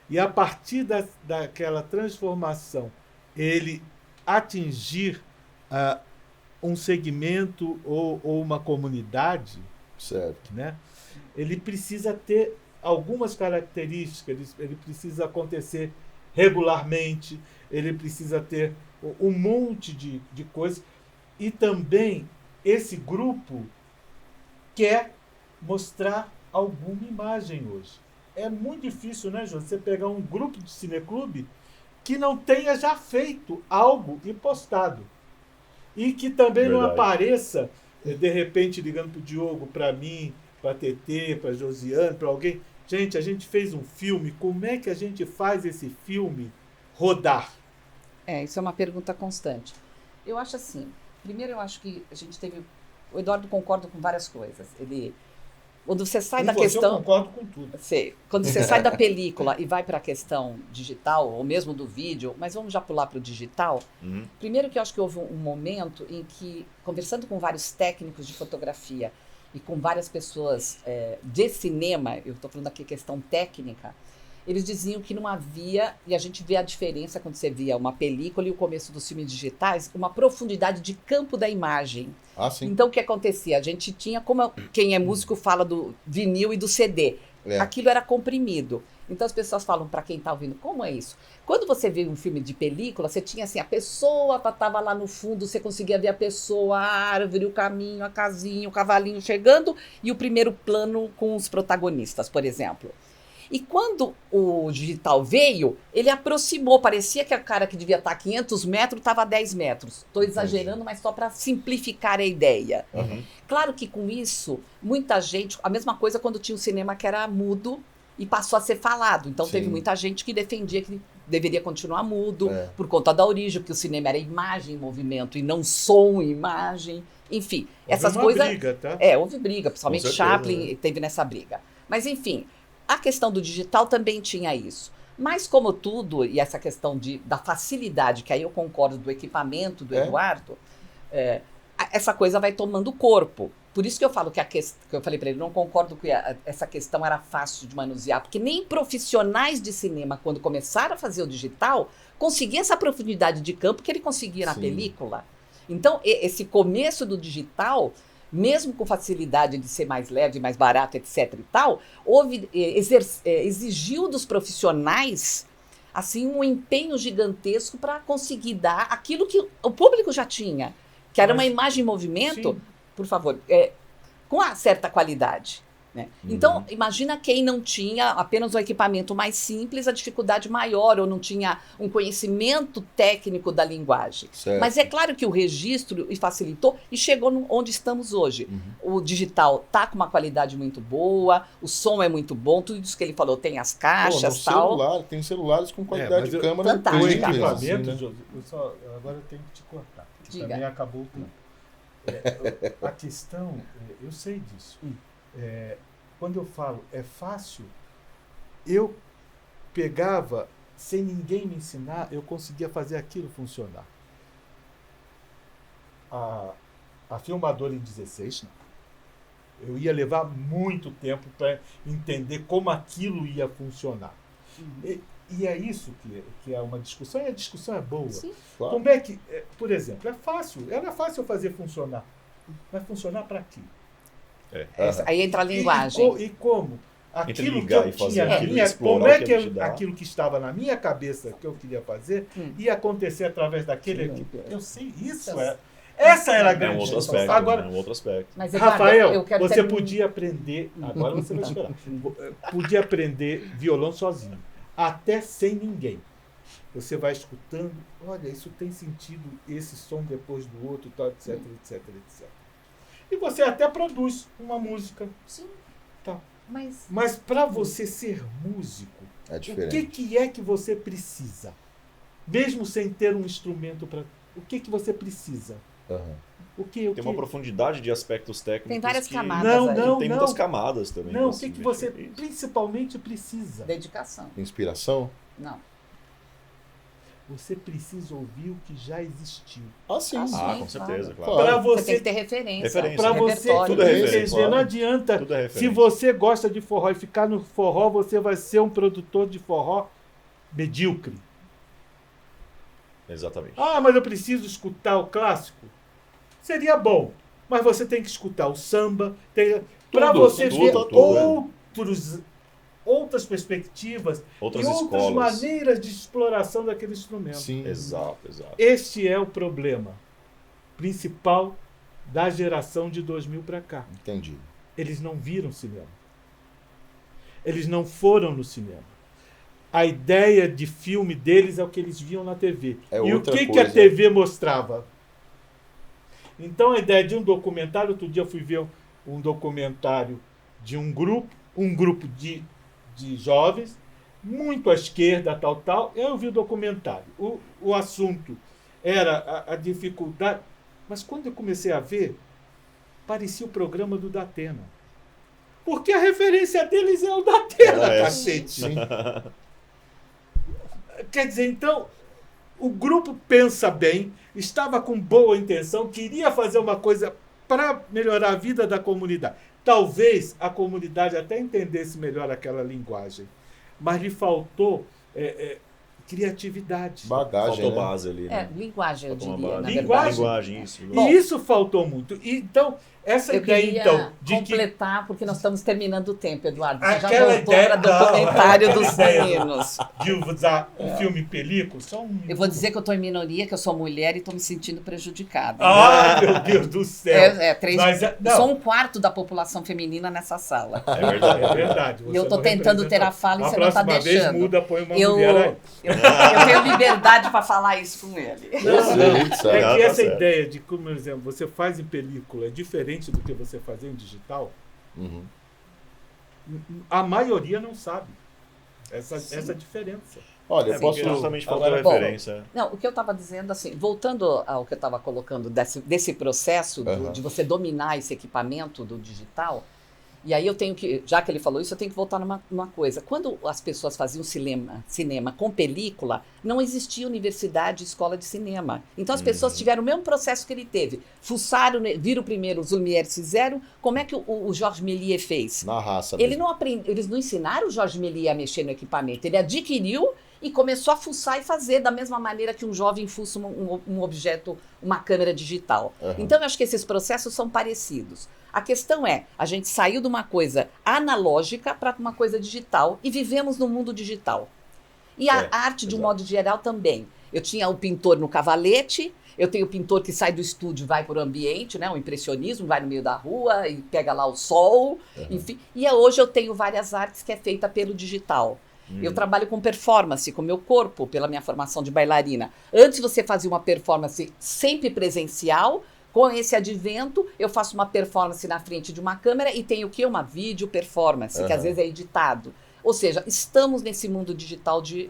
e a partir daquela transformação ele atingir um segmento ou uma comunidade, Certo. né? Ele precisa ter algumas características, ele precisa acontecer regularmente, ele precisa ter um monte de coisas. E também esse grupo quer mostrar alguma imagem hoje. É muito difícil, né, João? Você pegar um grupo de cineclube que não tenha já feito algo e postado. E que também não Verdade. apareça, de repente, ligando para o Diogo, para mim, para a TT, para a Josiane, para alguém. Gente, a gente fez um filme, como é que a gente faz esse filme rodar? Isso é uma pergunta constante. Eu acho assim, primeiro eu acho que a gente teve... O Eduardo concorda com várias coisas. Quando você sai da Eu questão... concordo com tudo. Quando você sai da película e vai para a questão digital, ou mesmo do vídeo, mas vamos já pular para o digital. Primeiro que eu acho que houve um momento em que, conversando com vários técnicos de fotografia e com várias pessoas de cinema, eu estou falando aqui questão técnica, eles diziam que não havia, e a gente vê a diferença quando você via uma película e o começo dos filmes digitais, uma profundidade de campo da imagem. Ah, sim. Então, o que acontecia? A gente tinha, como quem é músico fala do vinil e do CD, aquilo era comprimido. Então, as pessoas falam, para quem está ouvindo, como é isso? Quando você vê um filme de película, você tinha assim, a pessoa estava lá no fundo, você conseguia ver a pessoa, a árvore, o caminho, a casinha, o cavalinho chegando, e o primeiro plano com os protagonistas, por exemplo. E quando o digital veio, ele aproximou, parecia que o cara que devia estar a 500 metros estava a 10 metros. Estou exagerando, mas só para simplificar a ideia. Uhum. Claro que com isso, muita gente... A mesma coisa quando tinha um cinema que era mudo e passou a ser falado. Então teve muita gente que defendia que deveria continuar mudo por conta da origem, porque o cinema era imagem, movimento e não som e imagem. Enfim, essas coisas... Houve briga, tá? Houve briga, principalmente Chaplin teve nessa briga. Mas enfim... A questão do digital também tinha isso. Mas, como tudo, e essa questão da facilidade, que aí eu concordo do equipamento do Eduardo, essa coisa vai tomando corpo. Por isso que eu falo que eu falei para ele, não concordo que essa questão era fácil de manusear, porque nem profissionais de cinema, quando começaram a fazer o digital, conseguiam essa profundidade de campo que ele conseguia na película. Então, esse começo do digital... mesmo com facilidade de ser mais leve, mais barato, etc. e tal, exigiu dos profissionais assim, um empenho gigantesco para conseguir dar aquilo que o público já tinha, que era uma imagem em movimento, por favor, com uma certa qualidade. Né? Então, imagina quem não tinha apenas um equipamento mais simples, a dificuldade maior, ou não tinha um conhecimento técnico da linguagem. Certo. Mas é claro que o registro facilitou e chegou onde estamos hoje. O digital está com uma qualidade muito boa, o som é muito bom, tudo isso que ele falou, tem as caixas, tal. Tem celulares com qualidade de câmera fantástica. O incrível, equipamento, assim, né? agora eu tenho que te cortar, porque Diga. também acabou o tempo. A questão, eu sei disso. Quando eu falo é fácil, eu pegava, sem ninguém me ensinar, eu conseguia fazer aquilo funcionar. A filmadora em 16, não. Eu ia levar muito tempo para entender como aquilo ia funcionar. E é isso que é uma discussão, e a discussão é boa. Sim. Claro. Como é que, por exemplo, era fácil fazer funcionar. Vai funcionar para quê? Aí entra a linguagem. E como? Aquilo ligar que eu e fazer tinha, aquilo, explorar como é o que que ele te dá. aquilo que estava na minha cabeça que eu queria fazer ia acontecer através daquele equipamento. Eu sei, essa era a grande outro discussão. aspecto. Agora, Um outro aspecto. Mas, Eduardo, Rafael, eu quero você terminar. podia aprender, agora você vai esperar, podia aprender violão sozinho, até sem ninguém. Você vai escutando, olha, isso tem sentido, esse som depois do outro, tal, etc, etc, etc. E você até produz uma música. Sim. Tá. Mas para você ser músico, É o diferente. que é que você precisa? Mesmo sem ter um instrumento para... O que você precisa? Aham. Tem uma profundidade de aspectos técnicos. Tem várias que camadas Não, tem muitas camadas também. Não, o pra que se você mexer nisso. principalmente precisa? dedicação. Inspiração? Não. Você precisa ouvir o que já existiu. Ah, sim. Ah, Sim, com certeza, claro. claro. Para Você tem você, que ter referência. Referência. para você repertório. Tudo é referência, entender, claro. não adianta. Tudo é Se referência. você gosta de forró e ficar no forró, você vai ser um produtor de forró medíocre. Exatamente. Ah, mas eu preciso escutar o clássico. Seria bom, mas você tem que escutar o samba, para você tudo, ver tudo, outras perspectivas Outras e outras escolas. maneiras de exploração daquele instrumento. Sim. Exato, exato. Este é o problema principal da geração de 2000 para cá. Entendi. Eles não viram cinema. Eles não foram no cinema. A ideia de filme deles é o que eles viam na TV. É E o outra que a coisa. TV mostrava? Então a ideia de um documentário, outro dia eu fui ver um documentário de um grupo de jovens, muito à esquerda, tal. Eu vi o documentário. O assunto era a dificuldade. Mas quando eu comecei a ver, parecia o programa do Datena. Porque a referência deles é o Datena, cacete. Sim. Quer dizer, então, o grupo pensa bem, estava com boa intenção, queria fazer uma coisa para melhorar a vida da comunidade. Talvez a comunidade até entendesse melhor aquela linguagem, mas lhe faltou criatividade. Bagagem, Faltou né? base ali, né? Linguagem, eu Faltou uma diria, base. na Linguagem. verdade. Linguagem, isso. Bom, E isso faltou muito. E, então, essa Eu ideia, queria então, de que completar, porque nós estamos terminando o tempo, Eduardo. Você já aquela voltou ideia para documentário aquela dos ideia meninos. de usar um filme em película, só um... Eu vou dizer que eu estou em minoria, que eu sou mulher e estou me sentindo prejudicada. Ah, meu Deus do céu! Mas, não. Sou um quarto da população feminina nessa sala. É verdade. É verdade. E eu estou tentando ter a fala e você não está próxima deixando. vez muda, põe uma Eu, mulher aí. eu tenho liberdade para falar isso com ele. Eu sei, sabe? É Tá que essa certo. ideia de, como exemplo, você faz em película é diferente do que você fazer em digital, Uhum. a maioria não sabe essa diferença. Olha, eu posso... Porque justamente faltou agora- referência. Não, o que eu estava dizendo, assim, voltando ao que eu estava colocando desse processo Aham. de você dominar esse equipamento do digital, e aí eu tenho que, já que ele falou isso, eu tenho que voltar numa coisa. Quando as pessoas faziam cinema com película, não existia universidade e escola de cinema. Então as pessoas tiveram o mesmo processo que ele teve. Fuçaram, viram primeiro, os Lumière fizeram, como é que o Georges Méliès fez? Na raça Ele mesmo. não aprende, eles não ensinaram o Georges Méliès a mexer no equipamento. Ele adquiriu e começou a fuçar e fazer da mesma maneira que um jovem fuça um objeto, uma câmera digital. Uhum. Então, eu acho que esses processos são parecidos. A questão é, a gente saiu de uma coisa analógica para uma coisa digital e vivemos no mundo digital. E a arte, de um exato. modo geral, também. Eu tinha o pintor no cavalete, eu tenho o pintor que sai do estúdio e vai para o ambiente, né? O impressionismo, vai no meio da rua e pega lá o sol, enfim. E hoje eu tenho várias artes que é feita pelo digital. Eu trabalho com performance, com o meu corpo, pela minha formação de bailarina. Antes você fazia uma performance sempre presencial. Com esse advento, eu faço uma performance na frente de uma câmera e tenho o quê? Uma vídeo performance, que às vezes é editado. Ou seja, estamos nesse mundo digital de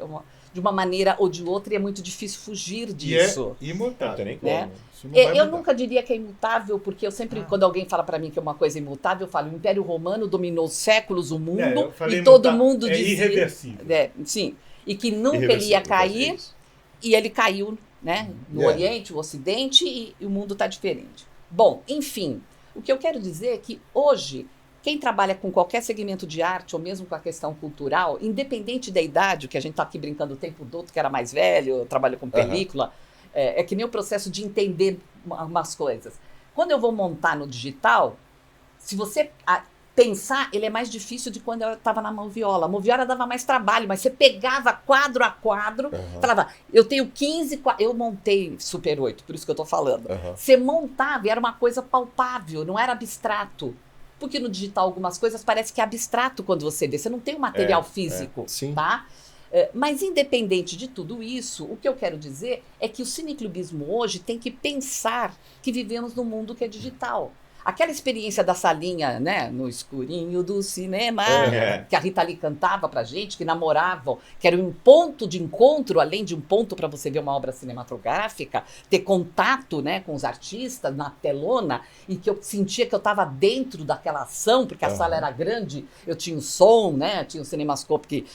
uma maneira ou de outra e é muito difícil fugir disso. E é Não imutável. tem nem como. Né? Isso não vai Eu mudar. nunca diria que é imutável, porque eu sempre, quando alguém fala para mim que é uma coisa imutável, eu falo, o Império Romano dominou séculos o mundo eu falei e todo imutável. mundo dizia... Irreversível. Sim, e que nunca ele ia Irreversível, cair, pode ser isso. e ele caiu, né? No Oriente, o Ocidente, e o mundo está diferente. Bom, enfim, o que eu quero dizer é que hoje, quem trabalha com qualquer segmento de arte, ou mesmo com a questão cultural, independente da idade, que a gente está aqui brincando o tempo todo, que era mais velho, eu trabalho com película, é que nem o processo de entender umas coisas. Quando eu vou montar no digital, se você pensar, ele é mais difícil de quando eu estava na moviola. A moviola dava mais trabalho, mas você pegava quadro a quadro, falava, eu tenho 15 quadros, eu montei Super 8, por isso que eu estou falando. Você montava e era uma coisa palpável, não era abstrato. Porque no digital algumas coisas parece que é abstrato quando você vê, você não tem o material físico, Sim. tá? Mas independente de tudo isso, o que eu quero dizer é que o cineclubismo hoje tem que pensar que vivemos num mundo que é digital. Aquela experiência da salinha, né, no escurinho do cinema, que a Rita Lee cantava pra gente, que namoravam, que era um ponto de encontro, além de um ponto para você ver uma obra cinematográfica, ter contato, né, com os artistas na telona, e que eu sentia que eu estava dentro daquela ação, porque a sala era grande, eu tinha o som, né, tinha o cinemascope que...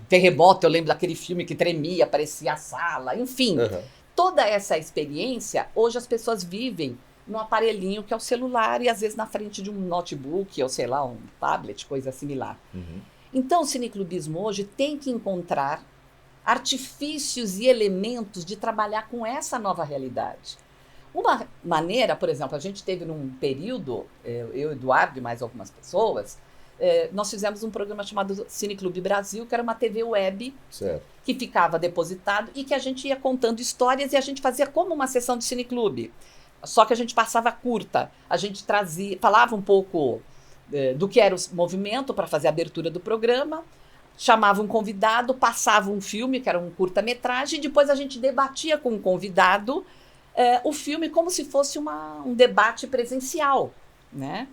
Terremoto, eu lembro daquele filme que tremia, aparecia a sala, enfim. Toda essa experiência, hoje as pessoas vivem num aparelhinho que é o celular e às vezes na frente de um notebook ou sei lá, um tablet, coisa similar. Então o cineclubismo hoje tem que encontrar artifícios e elementos de trabalhar com essa nova realidade. Uma maneira, por exemplo, a gente teve num período, eu, Eduardo e mais algumas pessoas, nós fizemos um programa chamado Cineclube Brasil, que era uma TV web que ficava depositado e que a gente ia contando histórias e a gente fazia como uma sessão de cineclube. Só que a gente passava curta, a gente falava um pouco do que era o movimento para fazer a abertura do programa, chamava um convidado, passava um filme, que era um curta-metragem, e depois a gente debatia com o convidado o filme como se fosse um debate presencial, né?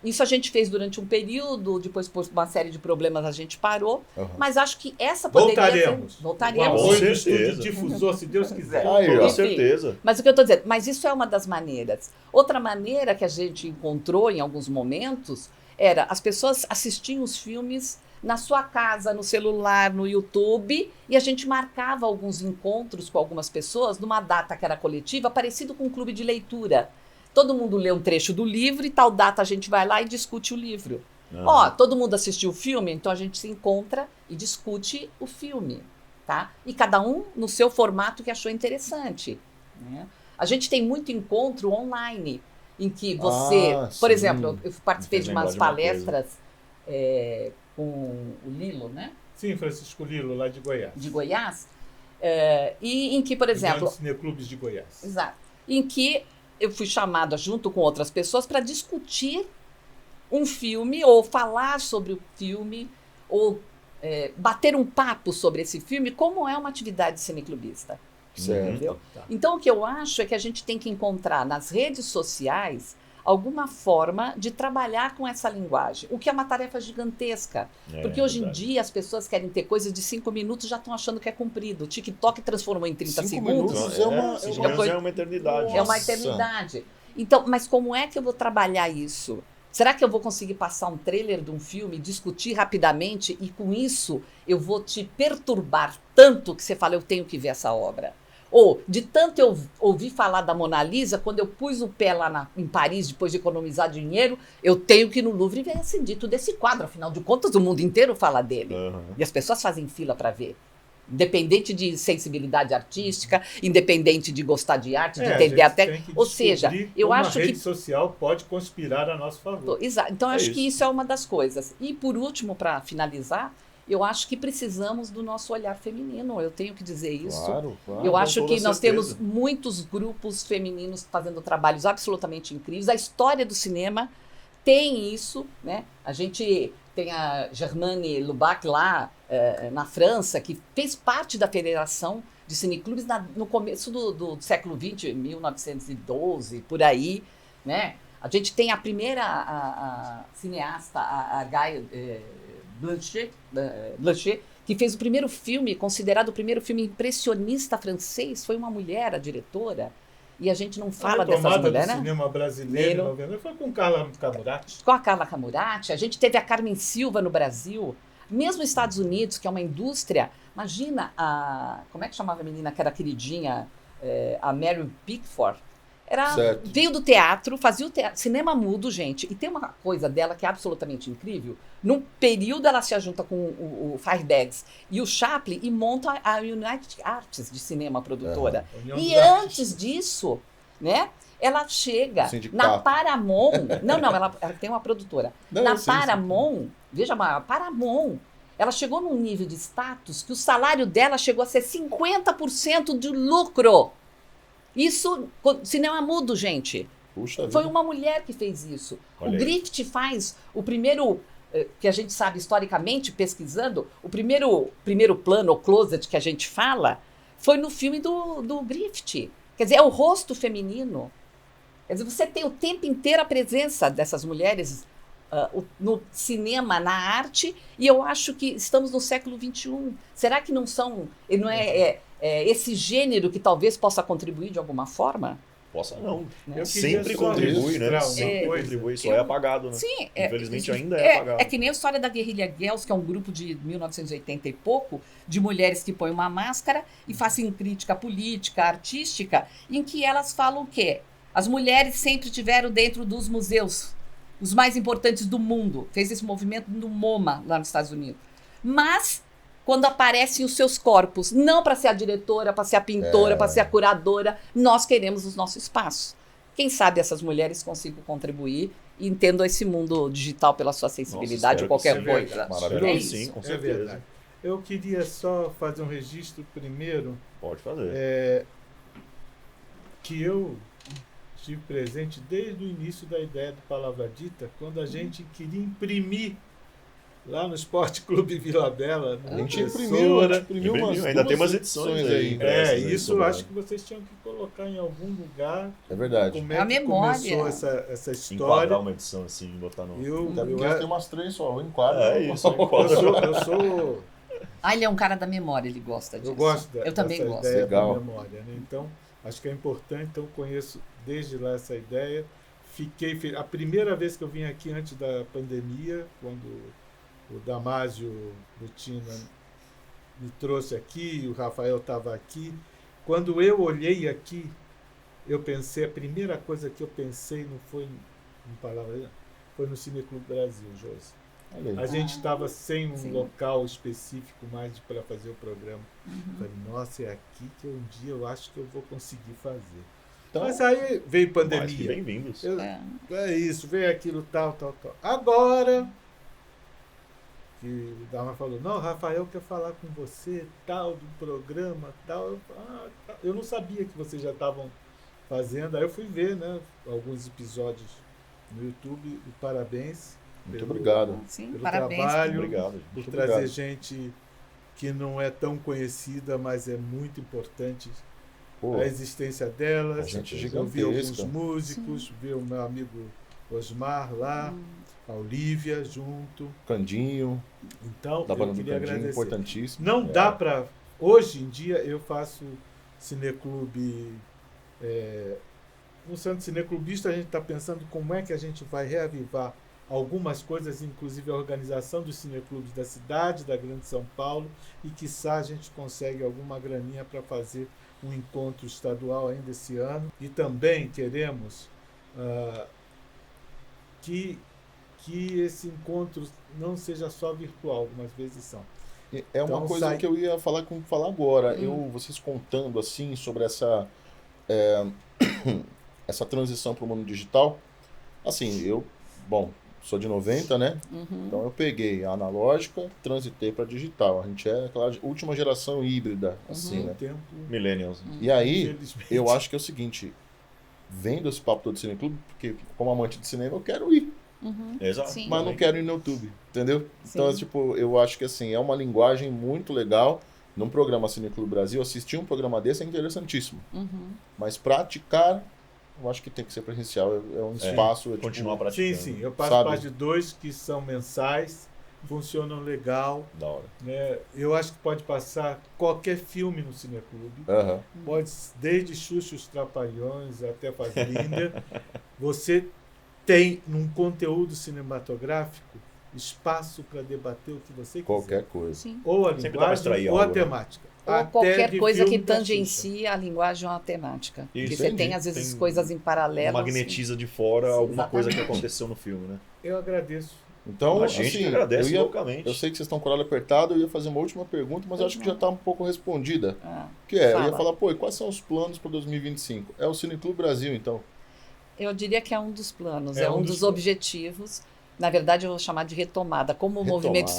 Isso a gente fez durante um período, depois por uma série de problemas a gente parou, mas acho que essa poderia Voltaremos. Com O certeza. estúdio difusor, se Deus quiser. Com Enfim, certeza. mas o que eu estou dizendo, mas isso é uma das maneiras. Outra maneira que a gente encontrou em alguns momentos era as pessoas assistiam os filmes na sua casa, no celular, no YouTube, e a gente marcava alguns encontros com algumas pessoas numa data que era coletiva, parecido com um clube de leitura. todo mundo lê um trecho do livro e tal data a gente vai lá e discute o livro. Aham. Ó, todo mundo assistiu o filme, então a gente se encontra e discute o filme, tá? E cada um no seu formato que achou interessante, né? A gente tem muito encontro online, em que você, por sim. exemplo, eu participei Me fez de umas lembrar de uma coisa. palestras com o Lilo, né? Sim, Francisco Lilo, lá de Goiás. De Goiás, e em que, por União exemplo, de Cineclubes de Goiás. exato, em que eu fui chamada junto com outras pessoas para discutir um filme, ou falar sobre o filme, ou bater um papo sobre esse filme, como é uma atividade cineclubista. Certo. Entendeu? Tá. Então, o que eu acho é que a gente tem que encontrar nas redes sociais alguma forma de trabalhar com essa linguagem, o que é uma tarefa gigantesca. Porque hoje em verdade. dia as pessoas querem ter coisas de 5 minutos e já estão achando que é comprido. O TikTok transformou em 30 5 segundos. minutos é uma- Cinco é uma minutos coisa- é uma eternidade. É uma Nossa. eternidade. Então, mas como é que eu vou trabalhar isso? Será que eu vou conseguir passar um trailer de um filme, discutir rapidamente e com isso eu vou te perturbar tanto que você fala, eu tenho que ver essa obra? Ou, de tanto eu ouvir falar da Mona Lisa, quando eu pus o pé lá em Paris, depois de economizar dinheiro, eu tenho que ir no Louvre ver esse dito desse quadro. Afinal de contas, o mundo inteiro fala dele. Aham. E as pessoas fazem fila para ver. Independente de sensibilidade artística, independente de gostar de arte, de a entender gente até. tem que Ou seja, descobrir eu como acho a rede que. social pode conspirar a nosso favor. Então, eu É acho isso. que isso é uma das coisas. E, por último, para finalizar, eu acho que precisamos do nosso olhar feminino. Eu tenho que dizer isso. Claro, claro. Eu com acho toda que nós certeza. temos muitos grupos femininos fazendo trabalhos absolutamente incríveis. A história do cinema tem isso, né? A gente tem a Germaine Lubac lá na França, que fez parte da Federação de Cineclubes no começo do século XX, 1912, por aí, né? A gente tem a primeira a cineasta, a Guy Blanchet, que fez o primeiro filme, considerado o primeiro filme impressionista francês, foi uma mulher, a diretora, e a gente não fala dessas retomada mulheres, do né? cinema brasileiro, Nero. 90, foi com Carla Camurati. Com a Carla Camurati, a gente teve a Carmen Silva no Brasil, mesmo nos Estados Unidos, que é uma indústria. Imagina como é que chamava a menina que era queridinha, a Mary Pickford? Certo. Veio do teatro, fazia o teatro, cinema mudo, gente. E tem uma coisa dela que é absolutamente incrível. Num período, ela se junta com o Fairbags e o Chaplin e monta a United Arts de cinema produtora. União E dos Artistas. antes disso, né? Ela chega Sindicato. na Paramount. Não, ela tem uma produtora. Não, Na sim, sim. Paramount, veja, a Paramount, ela chegou num nível de status que o salário dela chegou a ser 50% de lucro. Isso, cinema mudo, gente. Puxa Foi vida. uma mulher que fez isso. Olha O aí. Griffith faz o primeiro, que a gente sabe historicamente, pesquisando, o primeiro plano, ou closet que a gente fala, foi no filme do Griffith. Quer dizer, é o rosto feminino. Quer dizer, você tem o tempo inteiro a presença dessas mulheres no cinema, na arte, e eu acho que estamos no século XXI. Será que não é esse gênero que talvez possa contribuir de alguma forma? Possa não. Eu queria Sempre só contribui, né? registrar uma Sempre coisa. contribui, só é apagado, né? Sim, Infelizmente ainda é apagado. É que nem a história da Guerrilha Girls, que é um grupo de 1980 e pouco, de mulheres que põem uma máscara e fazem crítica política, artística, em que elas falam o quê? As mulheres sempre estiveram dentro dos museus, os mais importantes do mundo. Fez esse movimento no MoMA, lá nos Estados Unidos. Mas, quando aparecem os seus corpos, não para ser a diretora, para ser a pintora, para ser a curadora, nós queremos os nossos espaços. Quem sabe essas mulheres consigam contribuir e entendam esse mundo digital pela sua sensibilidade espero ou qualquer que seja coisa. Maravilhoso, É isso. sim, com É certeza. verdade. Eu queria só fazer um registro primeiro, Pode fazer. que eu estive presente desde o início da ideia do Palavra Dita, quando a gente queria imprimir lá no Esporte Clube Vila Bela, A na gente impressora. imprimiu umas Ainda tem duas umas edições aí. É, Essas aí isso eu sobraram. acho que vocês tinham que colocar em algum lugar. É verdade. Como é A que memória. começou essa história? Enquadrar uma edição assim, botar no. Eu, Até porque eu, tem umas 3 só, um enquadro. É isso, um eu enquadro. sou Ele é um cara da memória, ele gosta disso. Eu gosto Eu também dessa gosto. ideia Legal. da memória, né? Então, acho que é importante. Então, conheço desde lá essa ideia. A primeira vez que eu vim aqui antes da pandemia, quando o Damásio Butina me trouxe aqui, o Rafael estava aqui. Quando eu olhei aqui, a primeira coisa que eu pensei não foi em palavras, foi no Cineclube Brasil, Josi. Olha aí. A gente estava sem um sim. local específico mais para fazer o programa. Falei, nossa, é aqui que um dia eu acho que eu vou conseguir fazer. Então, Mas aí veio Mais que pandemia. bem-vindos. É isso, veio aquilo, tal. Agora, que o Dharma falou, não, Rafael quer falar com você, tal, do programa, tal. Eu não sabia que vocês já estavam fazendo. Aí eu fui ver, né, alguns episódios no YouTube, e parabéns. muito pelo- obrigado. Sim, pelo parabéns. trabalho, Obrigado. por Muito trazer obrigado. gente que não é tão conhecida, mas é muito importante Pô, a existência delas. a gente Eu vi alguns gigantesca. músicos, vi o meu amigo Osmar lá, a Olivia junto. Candinho, Então, da banda eu do queria Candinho, agradecer. importantíssimo. Não dá para... Hoje em dia eu faço cineclube... no Centro Cineclubista a gente está pensando como é que a gente vai reavivar algumas coisas, inclusive a organização dos cineclubes da cidade, da Grande São Paulo, e quiçá a gente consegue alguma graninha para fazer um encontro estadual ainda esse ano. E também queremos que esse encontro não seja só virtual, algumas vezes são. É uma Então, coisa que eu ia falar agora. Vocês contando assim sobre essa essa transição para o mundo digital. Assim, sou de 90, né? Então eu peguei a analógica, transitei para digital. A gente é aquela última geração híbrida, assim, né? Tempo, Millennials. E aí, infelizmente. eu acho que é o seguinte, vendo esse papo todo do Cineclube, porque como amante de cinema eu quero ir, Exato. Sim. mas não quero ir no YouTube, entendeu? Sim. Então, tipo, eu acho que assim, é uma linguagem muito legal. Num programa Cineclube Brasil, assistir um programa desse é interessantíssimo. Mas praticar, eu acho que tem que ser presencial. É um espaço... tipo, Continuar Sim, praticando. sim. Eu faço Sabe? parte de 2 que são mensais, funcionam legal. Da hora. Né? Eu acho que pode passar qualquer filme no Cineclube. aham. Pode, desde Xuxa e os Trapalhões até Fazenda. Você tem, num conteúdo cinematográfico, espaço para debater o que você quiser. Qualquer coisa. Sim. Ou a Sempre dá pra linguagem extrair ou a algo, né? temática. Ou Até qualquer de coisa que filme da Xuxa. tangencie a linguagem ou a temática. Porque Isso, você entendi. tem, às vezes, Tem- coisas em paralelo. Magnetiza de fora Sim, alguma coisa que exatamente. aconteceu no filme, né? Eu agradeço. Então, A gente que assim, agradece loucamente. eu sei que vocês estão com o horário apertado, eu ia fazer uma última pergunta, mas eu acho que já está um pouco respondida. Que é, eu ia Fala. falar, pô, e quais são os planos para 2025? É o Cineclube Brasil, então. Eu diria que é um dos planos, É é um um dos dos planos. objetivos. Na verdade, eu vou chamar de retomada. Como o Retomada. movimento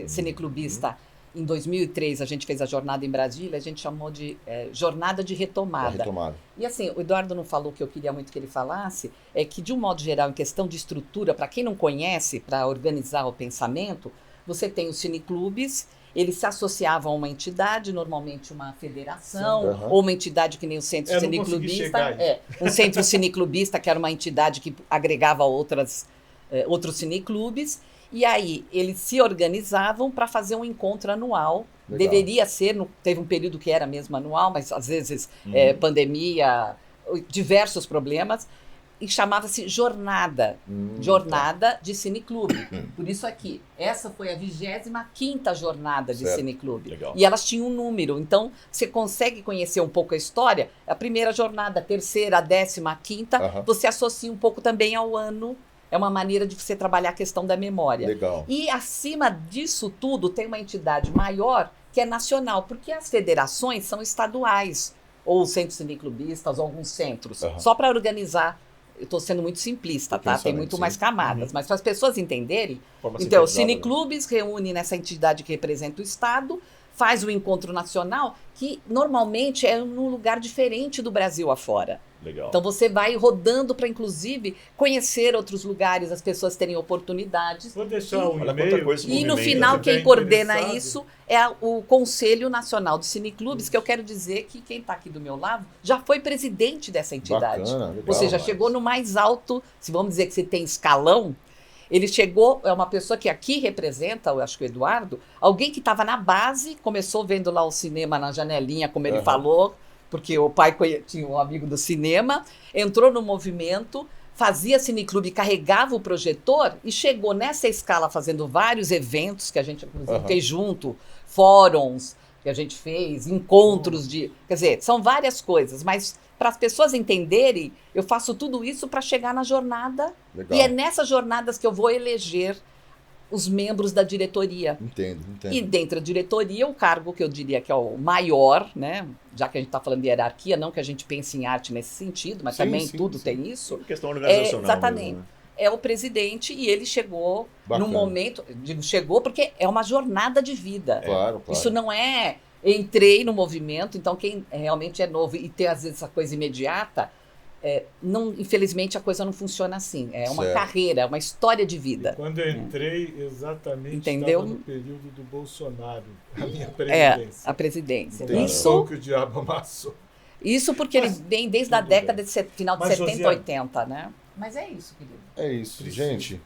cineclubista, em 2003, a gente fez a jornada em Brasília, a gente chamou de jornada de A retomada. retomada. E assim, o Eduardo não falou o que eu queria muito que ele falasse, é que, de um modo geral, em questão de estrutura, para quem não conhece, para organizar o pensamento, você tem os cineclubes, eles se associavam a uma entidade, normalmente uma federação, Sim, aham. ou uma entidade que nem o Centro Eu não consegui Cineclubista. chegar aí. Um Centro Cineclubista, que era uma entidade que agregava outros cineclubes. E aí, eles se organizavam para fazer um encontro anual. Legal. Deveria ser, teve um período que era mesmo anual, mas às vezes pandemia, diversos problemas, e chamava-se Jornada. Jornada de Cineclube. Por isso aqui, essa foi a 25ª jornada de Certo. Cineclube. Legal. E elas tinham um número, então você consegue conhecer um pouco a história. A primeira jornada, a terceira, a 15ª, Aham. você associa um pouco também ao ano. É uma maneira de você trabalhar a questão da memória. Legal. E acima disso tudo, tem uma entidade maior que é nacional, porque as federações são estaduais, ou centros cineclubistas, ou alguns centros, Aham. só para organizar. Eu estou sendo muito simplista, O tá? Tem pensamento, muito sim. mais camadas, mas para as pessoas entenderem. Forma Então, os sintetizada, né? cineclubes reúnem nessa entidade que representa o Estado, faz o encontro nacional, que normalmente é num lugar diferente do Brasil afora. Legal. Então você vai rodando para, inclusive, conhecer outros lugares, as pessoas terem oportunidades. Vou deixar um Olha e-mail. quanta coisa esse E no movimento, final, né? quem tiver coordena interessado. isso é o Conselho Nacional de Cineclubes, que eu quero dizer que quem está aqui do meu lado já foi presidente dessa entidade. Bacana, legal. Ou seja, chegou no mais alto, se vamos dizer que você tem escalão, ele chegou, é uma pessoa que aqui representa, eu acho que o Eduardo, alguém que estava na base, começou vendo lá o cinema na janelinha, como ele Aham. falou, porque o pai tinha um amigo do cinema, entrou no movimento, fazia cineclube, carregava o projetor e chegou nessa escala fazendo vários eventos que a gente, inclusive, Aham. fez junto, fóruns que a gente fez, encontros de... Quer dizer, são várias coisas, mas para as pessoas entenderem, eu faço tudo isso para chegar na jornada. Legal. E é nessas jornadas que eu vou eleger os membros da diretoria. Entendo. E dentro da diretoria, o cargo que eu diria que é o maior, né? Já que a gente está falando de hierarquia, não que a gente pense em arte nesse sentido, mas Sim, também sim, tudo sim. tem isso. Questão organizacional. Exatamente. Mesmo, né? É o presidente e ele chegou Bacana. no momento, digo chegou porque é uma jornada de vida. Claro. Isso não é entrei no movimento, então quem realmente é novo e tem às vezes essa coisa imediata, não, infelizmente a coisa não funciona assim. É uma Certo. carreira, é uma história de vida. E quando eu entrei, exatamente Entendeu? estava no período do Bolsonaro, a minha É, presidência. a presidência. Entendi. Isso, Que o diabo amassou. isso porque Mas, ele vem desde a tudo década bem. de final de Mas, 70, Josiane, 80, né? Mas é isso, querido. É isso, Preciso. gente.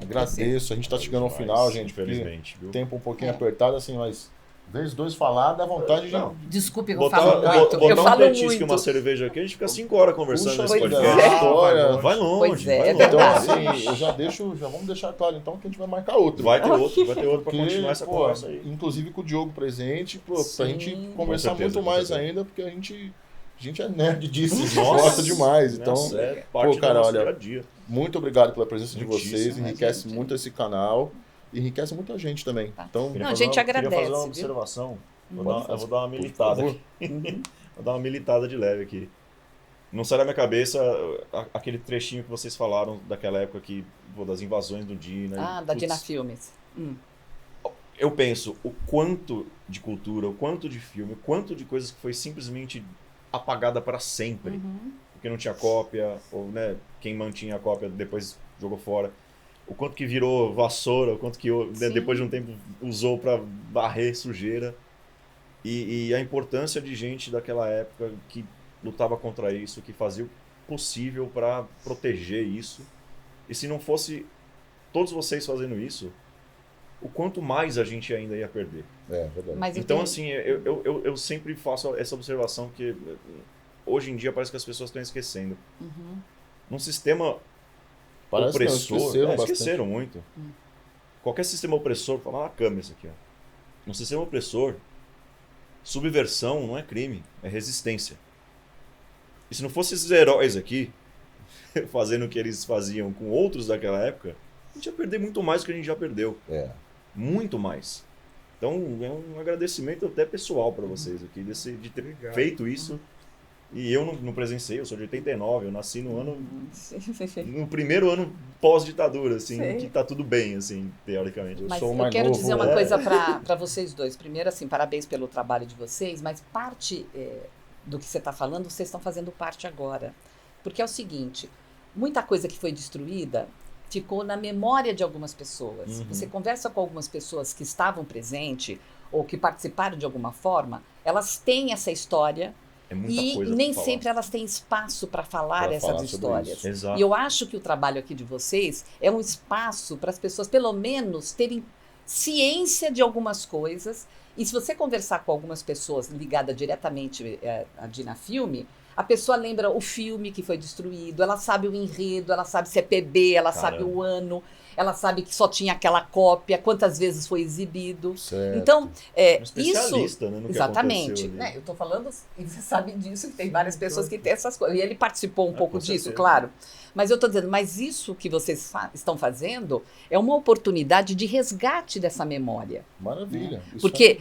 Agradeço. A gente tá chegando ao Mas, final, gente. porque Infelizmente, viu? Tempo um pouquinho apertado, assim, mas vez dois falar, dá vontade de. Não. Desculpe, eu Botar, falo muito. botar Eu um falo petisco e muito. uma cerveja aqui, a gente fica 5 horas conversando Puxa nesse pois vida, podcast. é. história. Vai longe, Pois é, vai é longe. Então, verdade. assim, já vamos deixar claro então que a gente vai marcar outro. Vai ter outro pra Porque, continuar essa pô, conversa aí. inclusive com o Diogo presente, pra Sim. gente conversar Com certeza, muito mais com certeza. ainda, porque a gente é nerd disso, a gente Nossa. gosta demais. Então, Nossa, é parte pô, cara, do nosso olha, dia a dia. muito obrigado pela presença de Muitíssimo, vocês, né, enriquece gente? muito esse canal, e enriquece muita gente também. Tá. Então, Não, a gente agradece, Queria fazer uma viu? observação. Pode Eu vou dar uma por militada favor. aqui. Uhum. Vou dar uma militada de leve aqui. Não sai da minha cabeça aquele trechinho que vocês falaram daquela época que, pô, das invasões do Dina. Ah, e, da putz, Dina Filmes. Eu penso o quanto de cultura, o quanto de filme, o quanto de coisas que foi simplesmente apagada para sempre. Uhum. Porque não tinha cópia, ou né, quem mantinha a cópia depois jogou fora. O quanto que virou vassoura, o quanto que né, Sim. depois de um tempo usou para varrer sujeira. E a importância de gente daquela época que lutava contra isso, que fazia o possível para proteger isso. E se não fosse todos vocês fazendo isso, o quanto mais a gente ainda ia perder. É, verdade. Mas eu Então, tenho- assim, eu sempre faço essa observação que hoje em dia parece que as pessoas estão esquecendo. Uhum. Num sistema Parece que não, opressor, bastante. esqueceram muito. Qualquer sistema opressor, vou falar na câmera isso aqui, ó. Num sistema opressor, subversão não é crime, é resistência. E se não fossem esses heróis aqui, fazendo o que eles faziam com outros daquela época, a gente ia perder muito mais do que a gente já perdeu. É. Muito mais. Então, é um agradecimento até pessoal para vocês aqui, de ter Obrigado. feito isso. E eu não presenciei, eu sou de 89, eu nasci no ano, no primeiro ano pós-ditadura, assim, Sei. que tá tudo bem, assim, teoricamente. Mas sou o eu mais quero novo, dizer uma é. coisa para vocês dois. Primeiro, assim, parabéns pelo trabalho de vocês, mas parte do que você está falando, vocês estão fazendo parte agora. Porque é o seguinte, muita coisa que foi destruída ficou na memória de algumas pessoas. Uhum. Você conversa com algumas pessoas que estavam presentes ou que participaram de alguma forma, elas têm essa história É muita e coisa nem pra falar. sempre elas têm espaço para falar Pra essas falar sobre histórias. isso. Exato. E eu acho que o trabalho aqui de vocês é um espaço para as pessoas, pelo menos, terem ciência de algumas coisas. E se você conversar com algumas pessoas ligadas diretamente a Dina Filme, a pessoa lembra o filme que foi destruído, ela sabe o enredo, ela sabe se é PB, ela sabe Caramba. o ano, ela sabe que só tinha aquela cópia, quantas vezes foi exibido. Certo. Então, Um isso... especialista, né, no que Exatamente. aconteceu ali. Né, eu estou falando, e você sabe disso, que tem várias pessoas que têm essas coisas. E ele participou um pouco com disso, certeza. claro. Mas eu estou dizendo, mas isso que vocês estão fazendo é uma oportunidade de resgate dessa memória. Maravilha. Isso Porque,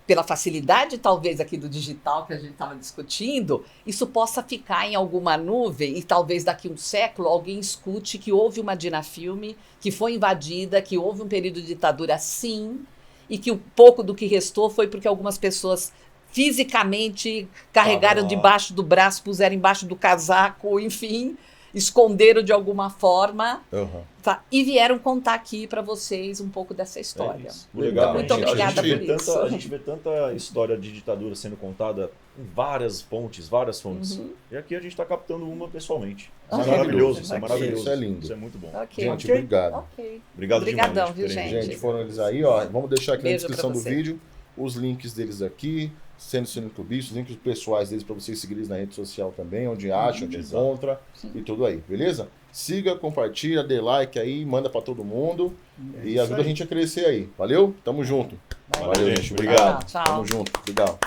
pela facilidade, talvez, aqui do digital que a gente estava discutindo, isso possa ficar em alguma nuvem e talvez daqui um século alguém escute que houve uma Dina Filme, que foi invadida, que houve um período de ditadura sim, e que o pouco do que restou foi porque algumas pessoas fisicamente carregaram Tava lá. debaixo do braço, puseram embaixo do casaco, enfim, esconderam de alguma forma. Aham. Tá, e vieram contar aqui para vocês um pouco dessa história. É isso. O Legal. legal, Muito a gente obrigada vê por isso. A gente vê tanta história de ditadura sendo contada em várias fontes. Uhum. E aqui a gente está captando uma pessoalmente. Isso Ok. é maravilhoso, isso é Ok. maravilhoso. Isso é lindo. Isso é muito bom. Ok. Gente, Ok. obrigado. Ok. Obrigado Obrigadão, demais. viu, por terem gente? Gente, foram eles aí, ó. Vamos deixar aqui Beijo na descrição pra do você. vídeo os links deles aqui, sendo Cineclubista, os links pessoais deles para vocês seguirem eles na rede social também, onde acha, onde Exato. encontra e tudo aí, beleza? Siga, compartilha, dê like aí, manda para todo mundo e isso ajuda a aí. gente a crescer aí. Valeu? Tamo junto. Valeu, gente. Obrigado. Tchau, tchau. Tamo junto. Obrigado.